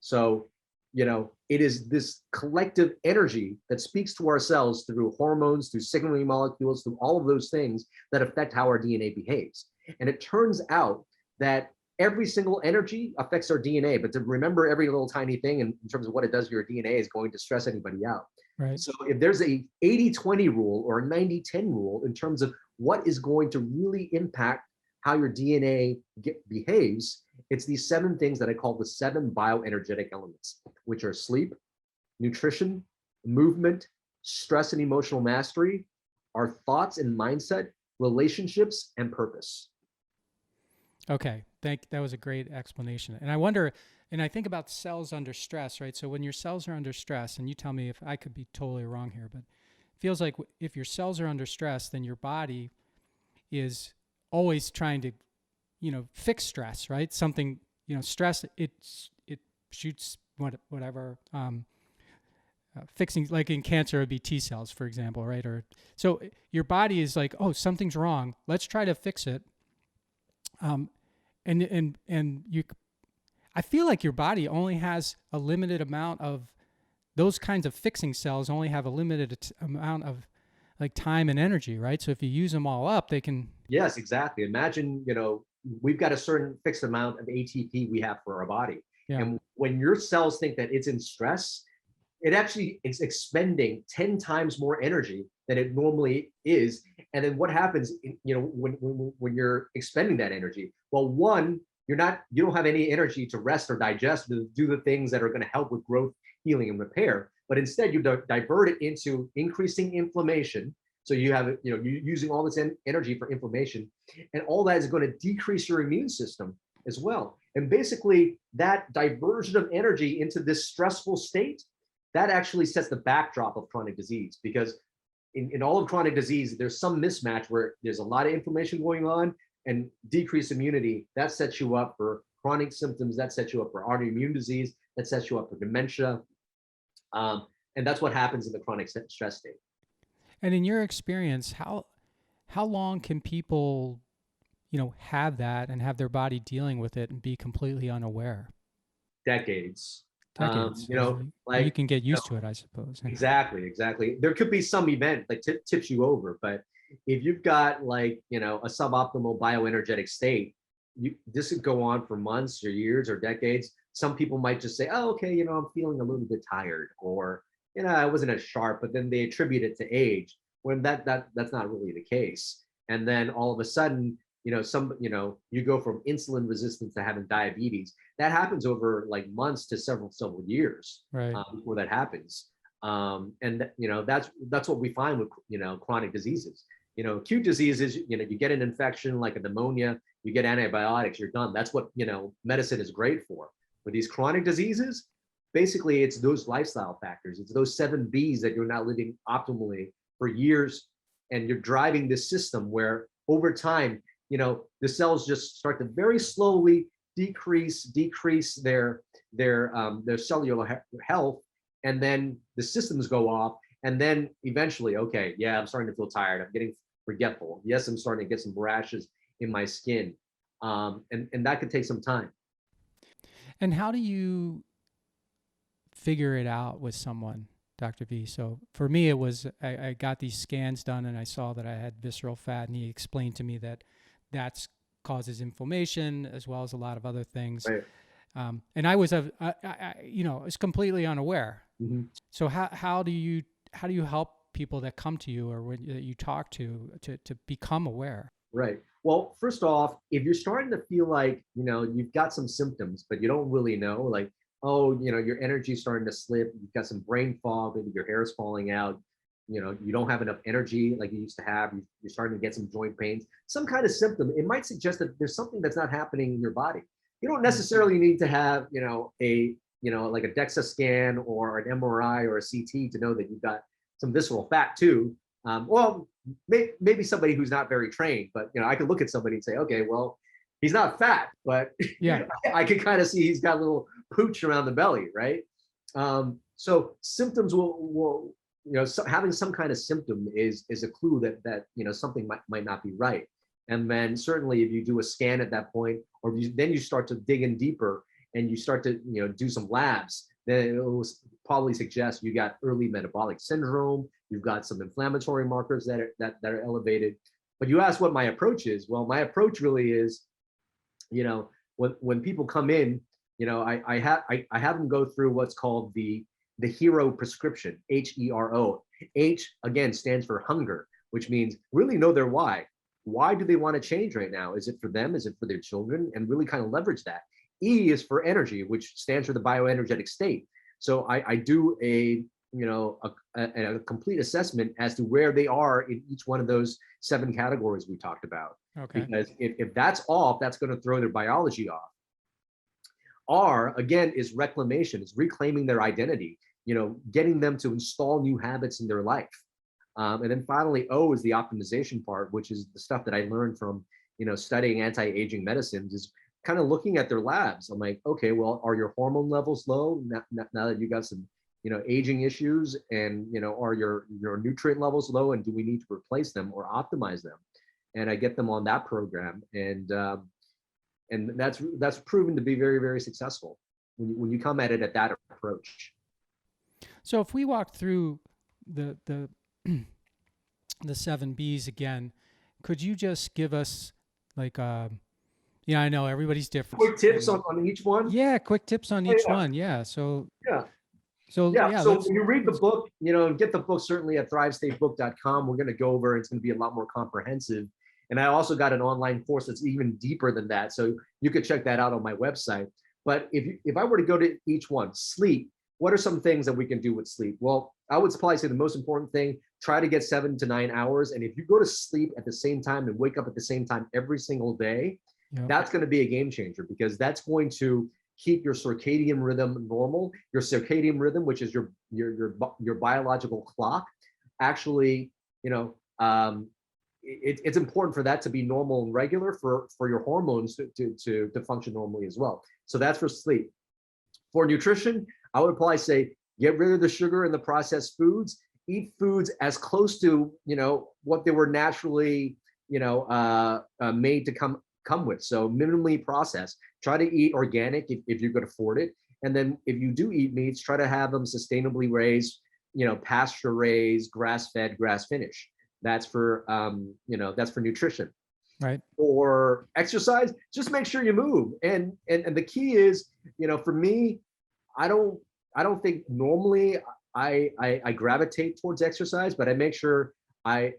So, it is this collective energy that speaks to our cells through hormones, through signaling molecules, through all of those things that affect how our DNA behaves. And it turns out that every single energy affects our DNA, but to remember every little tiny thing in terms of what it does to your DNA is going to stress anybody out. Right. So if there's a 80-20 rule or a 90-10 rule in terms of what is going to really impact how your DNA behaves, it's these 7 things that I call the 7 bioenergetic elements, which are sleep, nutrition, movement, stress and emotional mastery, our thoughts and mindset, relationships, and purpose. Okay, that was a great explanation. And I wonder, and I think about cells under stress, right? So when your cells are under stress, and you tell me if I could be totally wrong here, but it feels like if your cells are under stress, then your body is always trying to, fix stress, right? Something, stress, it shoots whatever, fixing, like in cancer, it'd be T cells, for example, right? Or so your body is like, oh, something's wrong. Let's try to fix it. And you, I feel like your body only has a limited amount of those kinds of fixing cells. Only have a limited amount of like time and energy, right? So if you use them all up, they can. Yes, exactly. Imagine, we've got a certain fixed amount of ATP we have for our body. Yeah. And when your cells think that it's in stress, it actually is expending 10 times more energy than it normally is. And then what happens, when you're expending that energy? Well, one, you don't have any energy to rest or digest, to do the things that are going to help with growth, healing, and repair. but instead you divert it into increasing inflammation. So you have, you're using all this energy for inflammation, and all that is going to decrease your immune system as well. And basically that diversion of energy into this stressful state, that actually sets the backdrop of chronic disease, because in all of chronic disease, there's some mismatch where there's a lot of inflammation going on and decreased immunity. That sets you up for chronic symptoms, that sets you up for autoimmune disease, that sets you up for dementia. And that's what happens in the chronic stress state. And in your experience, how long can people, have that and have their body dealing with it and be completely unaware? Decades. Decades. Like you can get used to it, I suppose. Exactly. There could be some event that tips you over, but if you've got like, a suboptimal bioenergetic state, this could go on for months or years or decades. Some people might just say, oh, okay, I'm feeling a little bit tired, or, I wasn't as sharp, but then they attribute it to age, when that's not really the case. And then all of a sudden, you go from insulin resistance to having diabetes. That happens over like months to several years, right, before that happens. And that's what we find with chronic diseases. Acute diseases, you get an infection like a pneumonia, you get antibiotics, you're done. That's what medicine is great for. With these chronic diseases, basically it's those lifestyle factors. It's those 7 B's that you're not living optimally for years, and you're driving this system where over time, the cells just start to very slowly decrease their cellular health, and then the systems go off, and then eventually, okay, yeah, I'm starting to feel tired, I'm getting forgetful, yes, I'm starting to get some rashes in my skin, and that could take some time. And how do you figure it out with someone, Dr. V? So for me, it was I got these scans done and I saw that I had visceral fat, and he explained to me that causes inflammation as well as a lot of other things. Right. And I was was completely unaware. Mm-hmm. So how do you help people that come to you or that you talk to become aware? Right. Well, first off, if you're starting to feel like, you've got some symptoms, but you don't really know, like, oh, your energy's starting to slip, you've got some brain fog, maybe your hair is falling out, you don't have enough energy like you used to have, you're starting to get some joint pains, some kind of symptom, it might suggest that there's something that's not happening in your body. You don't necessarily need to have, like a DEXA scan or an MRI or a CT to know that you've got some visceral fat too. Well, maybe somebody who's not very trained, but I could look at somebody and say, okay, well, he's not fat, but yeah, I could kind of see he's got a little pooch around the belly, right? So symptoms will having some kind of symptom is a clue that something might not be right. And then certainly if you do a scan at that point, or then you start to dig in deeper and you start to do some labs, then it will probably suggest you got early metabolic syndrome, you've got some inflammatory markers that are elevated. But you asked what my approach is. Well, my approach really is, when people come in, I have them go through what's called the HERO prescription, HERO. H again stands for hunger, which means really know their why. Why do they want to change right now? Is it for them? Is it for their children? And really kind of leverage that. E is for energy, which stands for the bioenergetic state. So I do a complete assessment as to where they are in each one of those 7 categories we talked about. Okay. Because if that's off, that's going to throw their biology off. R again is reclamation, is reclaiming their identity, getting them to install new habits in their life. And then finally, O is the optimization part, which is the stuff that I learned from, studying anti-aging medicines, is kind of looking at their labs. I'm like, okay, well, are your hormone levels low now that you got some, aging issues, and, are your nutrient levels low, and do we need to replace them or optimize them? And I get them on that program. And that's proven to be very, very successful when you come at it at that approach. So if we walk through the 7 B's again, could you just give us like I know everybody's different. Quick tips on each one? Yeah, quick tips on each one. Yeah. So So when you read the book, get the book certainly at thrivestatebook.com. We're going to go over, it's going to be a lot more comprehensive. And I also got an online course that's even deeper than that. So you could check that out on my website. But if I were to go to each one, sleep, what are some things that we can do with sleep? Well, I would probably say the most important thing, try to get 7 to 9 hours. And if you go to sleep at the same time and wake up at the same time every single day, Yep. that's going to be a game changer, because that's going to keep your circadian rhythm normal. Your circadian rhythm, which is your biological clock, actually, it's important for that to be normal and regular for your hormones to function normally as well. So that's for sleep. For nutrition, I would probably say get rid of the sugar and the processed foods. Eat foods as close to what they were naturally made to come with. So minimally processed. Try to eat organic if you could afford it. And then if you do eat meats, try to have them sustainably raised, pasture raised, grass fed, grass finished. That's for that's for nutrition. Right. For exercise, just make sure you move. And the key is, for me, I don't think normally I gravitate towards exercise, but I make sure I'm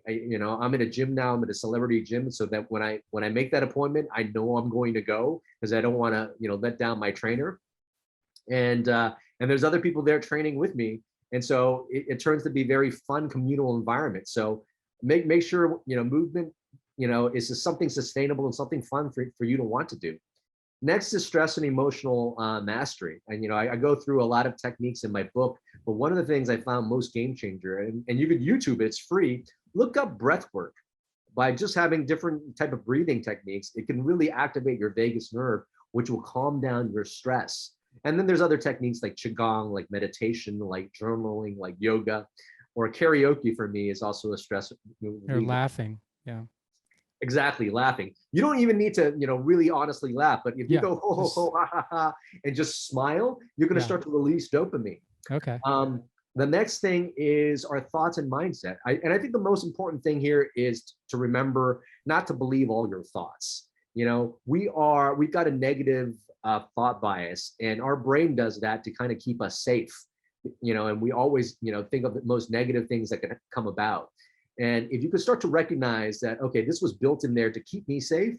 in a gym now. I'm in a celebrity gym, so that when I make that appointment, I know I'm going to go, because I don't want to let down my trainer. And there's other people there training with me, and so it turns to be very fun communal environment. So make sure movement is just something sustainable and something fun for you to want to do. Next is stress and emotional mastery. And, I go through a lot of techniques in my book, but one of the things I found most game changer, and you could YouTube it, it's free, look up breath work. By just having different type of breathing techniques, it can really activate your vagus nerve, which will calm down your stress. And then there's other techniques like Qigong, like meditation, like journaling, like yoga, or karaoke for me is also a stress. You're laughing. Yeah. Exactly, laughing. You don't even need to, really honestly laugh, but if you go ho ho just- ho ha ha ha and just smile, you're going to start to release dopamine. Okay. The next thing is our thoughts and mindset. And I think the most important thing here is to remember not to believe all your thoughts. We've got a negative thought bias, and our brain does that to kind of keep us safe. And we always, think of the most negative things that can come about. And if you could start to recognize that, okay, this was built in there to keep me safe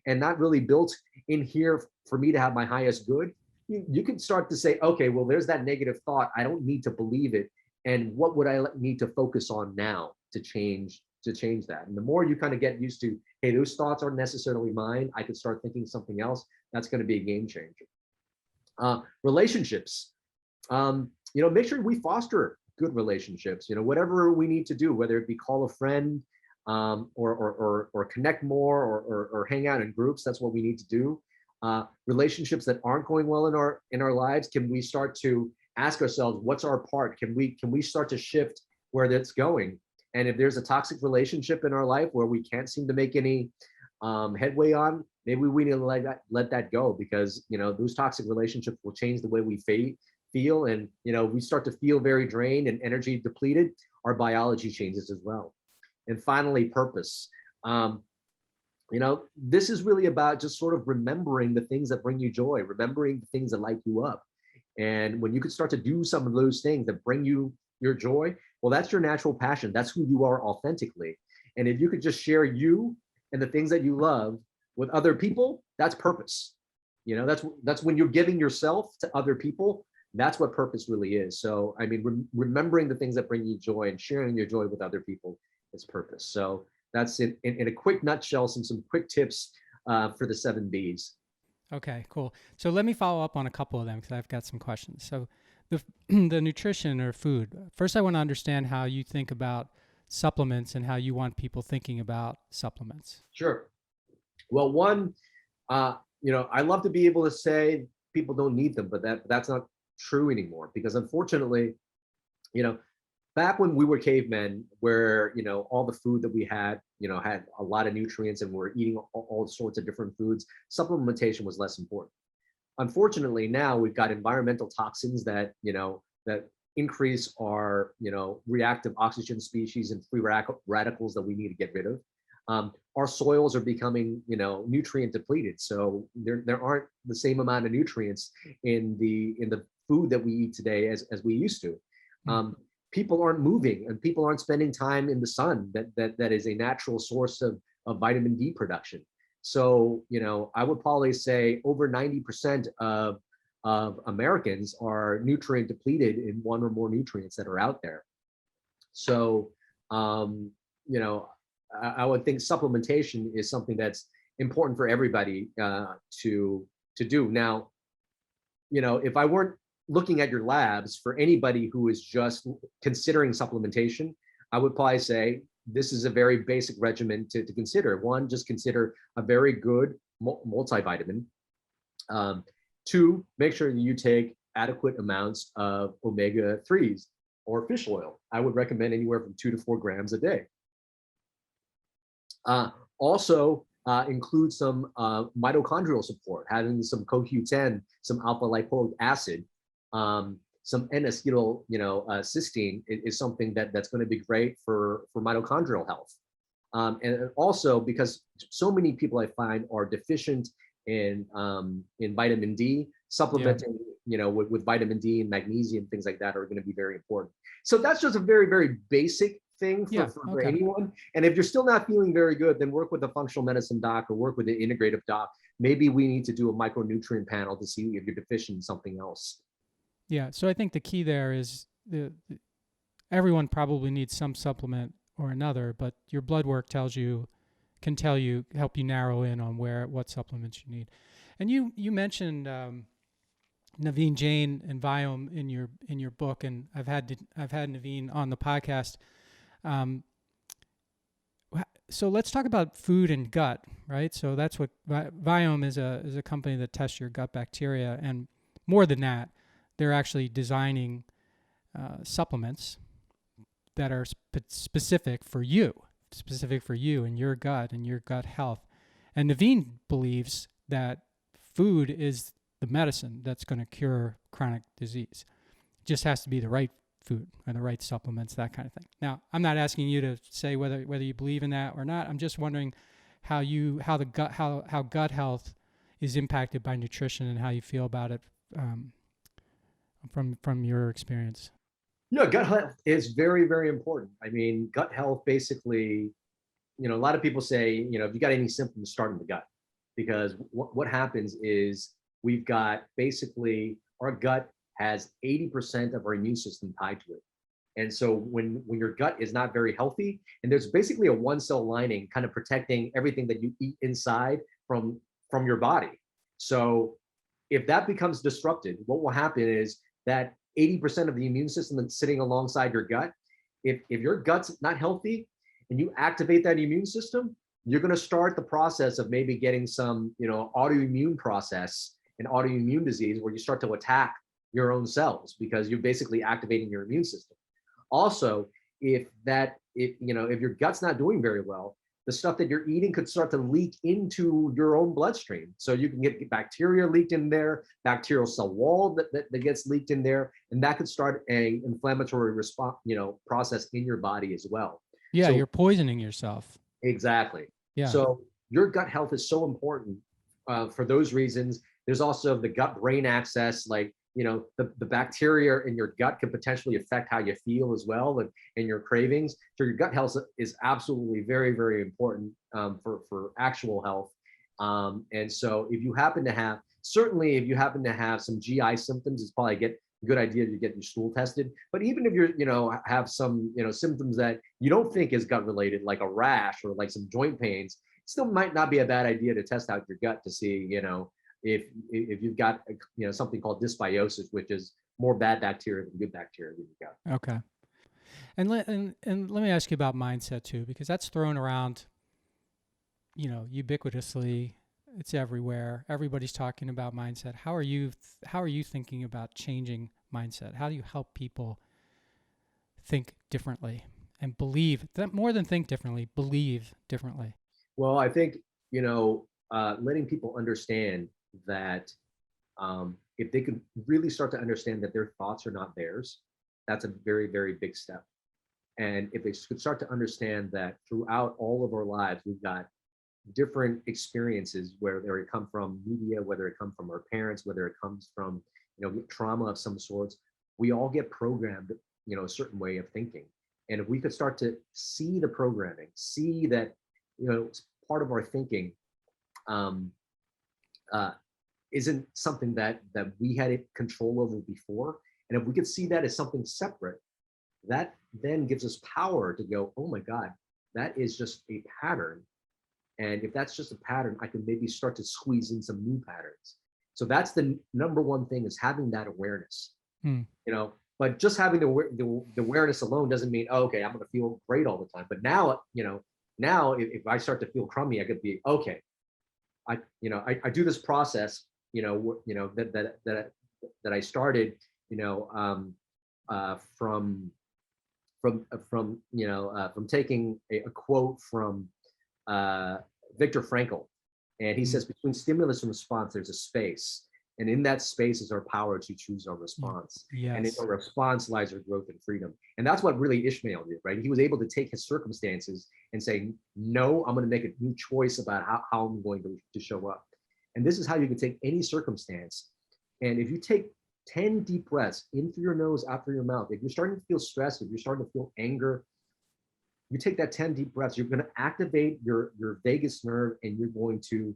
and not really built in here for me to have my highest good, you can start to say, okay, well, there's that negative thought. I don't need to believe it. And what would I need to focus on now to change that? And the more you kind of get used to, hey, those thoughts aren't necessarily mine, I could start thinking something else. That's going to be a game changer. Relationships, make sure we foster good relationships, whatever we need to do, whether it be call a friend, or connect more, or hang out in groups. That's what we need to do. Relationships that aren't going well in our lives, can we start to ask ourselves, what's our part? Can we start to shift where that's going? And if there's a toxic relationship in our life where we can't seem to make any headway on, maybe we need to let that go, because those toxic relationships will change the way we feel, and we start to feel very drained and energy depleted. Our biology changes as well. And finally, purpose. This is really about just sort of remembering the things that bring you joy, remembering the things that light you up. And when you can start to do some of those things that bring you your joy, well, that's your natural passion. That's who you are authentically. And if you could just share you and the things that you love with other people, that's purpose. That's when you're giving yourself to other people. That's what purpose really is. So, I mean, remembering the things that bring you joy and sharing your joy with other people is purpose. So that's in a quick nutshell, some quick tips for the 7 Bs. Okay, cool. So let me follow up on a couple of them, because I've got some questions. So the nutrition or food. First, I want to understand how you think about supplements and how you want people thinking about supplements. Sure. Well, one, I love to be able to say people don't need them, but that's not true anymore, because unfortunately, back when we were cavemen, where all the food that we had had a lot of nutrients, and we're eating all sorts of different foods, supplementation was less important. Unfortunately, now we've got environmental toxins that that increase our reactive oxygen species and free radicals that we need to get rid of. Our soils are becoming nutrient depleted, so there aren't the same amount of nutrients in the food that we eat today as we used to. People aren't moving, and people aren't spending time in the sun that is a natural source of vitamin D production. So I would probably say over 90% of of Americans are nutrient depleted in one or more nutrients that are out there. So, you know, I would think supplementation is something that's important for everybody to do. Now, you know, if I weren't looking at your labs for anybody who is just considering supplementation, I would probably say this is a very basic regimen to consider. One, just consider a very good multivitamin. Two, make sure that you take adequate amounts of omega-3s or fish oil. I would recommend anywhere from 2 to 4 grams a day. Also, include some mitochondrial support, having some CoQ10, some alpha lipoic acid, some N-acetyl, cysteine is something that's going to be great for mitochondrial health. And also because so many people I find are deficient in vitamin D, supplementing, with vitamin D and magnesium, things like that are going to be very important. So that's just a very, very basic thing for anyone. And if you're still not feeling very good, then work with a functional medicine doc or work with an integrative doc. Maybe we need to do a micronutrient panel to see if you're deficient in something else. Yeah. So I think the key there is everyone probably needs some supplement or another, but your blood work can help you narrow in on what supplements you need. And you mentioned Naveen Jain and VuuMD in your book, and I've had Naveen on the podcast. So let's talk about food and gut, right? So that's what VuuMD is a company that tests your gut bacteria, and more than that, they're actually designing supplements that are specific for you and your gut health. And Naveen believes that food is the medicine that's going to cure chronic disease. It just has to be the right food and the right supplements, that kind of thing. Now, I'm not asking you to say whether you believe in that or not. I'm just wondering how gut health is impacted by nutrition and how you feel about it from your experience. Yeah, gut health is very, very important. I mean, gut health basically, a lot of people say, if you got any symptoms, start in the gut. Because what happens is we've got basically our gut has 80% of our immune system tied to it. And so when your gut is not very healthy, and there's basically a one cell lining kind of protecting everything that you eat inside from your body. So if that becomes disrupted, what will happen is that 80% of the immune system that's sitting alongside your gut, if your gut's not healthy and you activate that immune system, you're going to start the process of maybe getting some, autoimmune process and autoimmune disease where you start to attack your own cells because you're basically activating your immune system. Also, if your gut's not doing very well, the stuff that you're eating could start to leak into your own bloodstream. So you can get bacteria leaked in there, bacterial cell wall that gets leaked in there, and that could start a inflammatory response, process in your body as well. Yeah, so, you're poisoning yourself. Exactly. Yeah. So your gut health is so important for those reasons. There's also the gut-brain axis, like, the bacteria in your gut can potentially affect how you feel as well and your cravings. So your gut health is absolutely very, very important for actual health. And so if you happen to have some GI symptoms, it's probably a good idea to get your stool tested. But even if you're, have some, symptoms that you don't think is gut related, like a rash or like some joint pains, it still might not be a bad idea to test out your gut to see, if you've got something called dysbiosis, which is more bad bacteria than good bacteria in your gut. Okay. And let me ask you about mindset too, because that's thrown around, ubiquitously. It's everywhere. Everybody's talking about mindset. How are you thinking about changing mindset? How do you help people think differently and believe that more than think differently, believe differently? Well, I think, letting people understand that if they could really start to understand that their thoughts are not theirs, that's a very, very big step. And if they could start to understand that throughout all of our lives, we've got different experiences, whether it come from media, whether it come from our parents, whether it comes from, trauma of some sorts, we all get programmed, a certain way of thinking. And if we could start to see the programming, see that, it's part of our thinking, isn't something that we had control over before. And if we could see that as something separate, that then gives us power to go, oh my God, that is just a pattern. And if that's just a pattern, I can maybe start to squeeze in some new patterns. So that's the number one thing, is having that awareness, but just having the awareness alone doesn't mean, oh, okay, I'm going to feel great all the time. But now, now if I start to feel crummy, I could be, okay, I do this process, that I started, from taking a quote from Viktor Frankl. And he says, between stimulus and response, there's a space. And in that space is our power to choose our response. Yes. And in our response lies our growth and freedom. And that's what really Ishmael did, right? He was able to take his circumstances and say, no, I'm going to make a new choice about how I'm going to show up. And this is how you can take any circumstance. And if you take 10 deep breaths in through your nose, out through your mouth, if you're starting to feel stress, if you're starting to feel anger, you take that 10 deep breaths, you're going to activate your vagus nerve, and you're going to,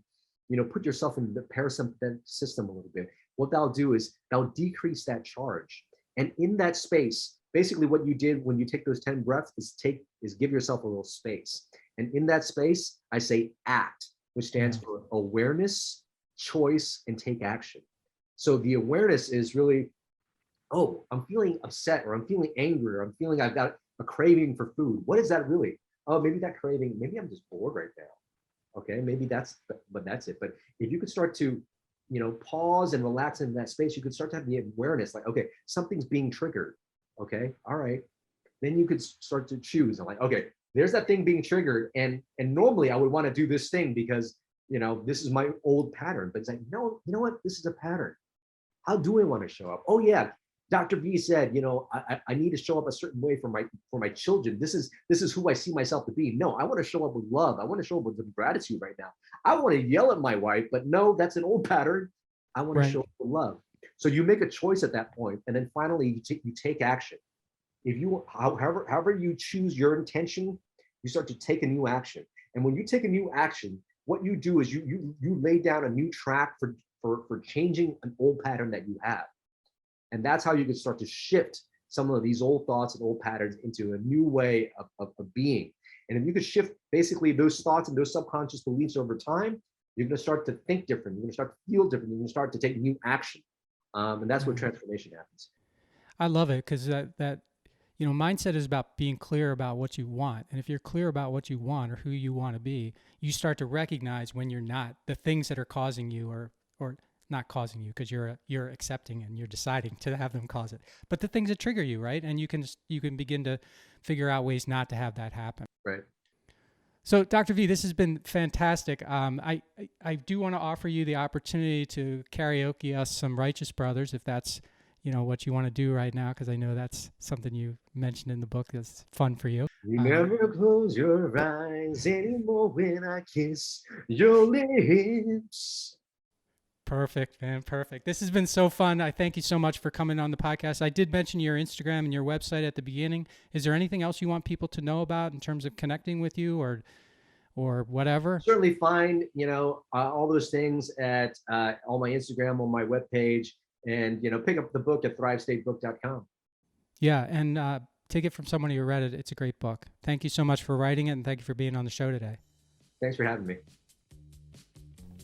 put yourself in the parasympathetic system a little bit. What that'll do is that'll decrease that charge. And in that space, basically what you did when you take those 10 breaths is give yourself a little space. And in that space, I say ACT, which stands for awareness, choice, and take action. So the awareness is really, oh, I'm feeling upset, or I'm feeling angry, or I'm feeling I've got a craving for food. What is that really? Oh, maybe that craving, maybe I'm just bored right now. Okay, maybe that's it. But if you could start to, pause and relax in that space, you could start to have the awareness, like, okay, something's being triggered. Okay, all right. Then you could start to choose. I'm like, okay, there's that thing being triggered. And normally I would want to do this thing because, this is my old pattern. But it's like, no, you know what? This is a pattern. How do I want to show up? Oh yeah, Dr. V said, I need to show up a certain way for my children. This is who I see myself to be. No, I want to show up with love. I want to show up with gratitude right now. I want to yell at my wife, but no, that's an old pattern. I want to show up with love. So you make a choice at that point, and then finally you take action. If you, however you choose your intention, you start to take a new action. And when you take a new action, what you do is you lay down a new track for changing an old pattern that you have. And that's how you can start to shift some of these old thoughts and old patterns into a new way of being. And if you could shift basically those thoughts and those subconscious beliefs over time, you're going to start to think different. You're going to start to feel different. You're going to start to take new action. And that's where transformation happens. I love it, because that mindset is about being clear about what you want. And if you're clear about what you want or who you want to be, you start to recognize when you're not, the things that are causing you or not causing you, because you're accepting and you're deciding to have them cause it, but the things that trigger you, right? And you can begin to figure out ways not to have that happen. Right. So Dr. V, this has been fantastic. I do want to offer you the opportunity to karaoke us some Righteous Brothers, if that's, what you want to do right now, because I know that's something you mentioned in the book that's fun for you. You never close your eyes anymore when I kiss your lips. Perfect, man. Perfect. This has been so fun. I thank you so much for coming on the podcast. I did mention your Instagram and your website at the beginning. Is there anything else you want people to know about in terms of connecting with you or whatever? Certainly find, all those things at on my Instagram, on my webpage, and, pick up the book at thrivestatebook.com. Yeah. And take it from someone who read it. It's a great book. Thank you so much for writing it, and thank you for being on the show today. Thanks for having me.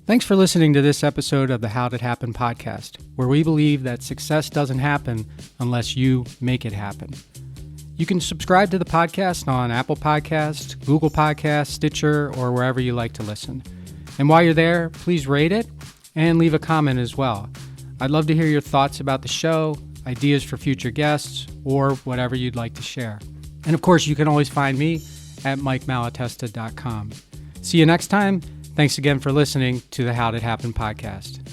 Thanks for listening to this episode of the How'd It Happen podcast, where we believe that success doesn't happen unless you make it happen. You can subscribe to the podcast on Apple Podcasts, Google Podcasts, Stitcher, or wherever you like to listen. And while you're there, please rate it and leave a comment as well. I'd love to hear your thoughts about the show, ideas for future guests, or whatever you'd like to share. And of course, you can always find me at MikeMalatesta.com. See you next time. Thanks again for listening to the How'd It Happen podcast.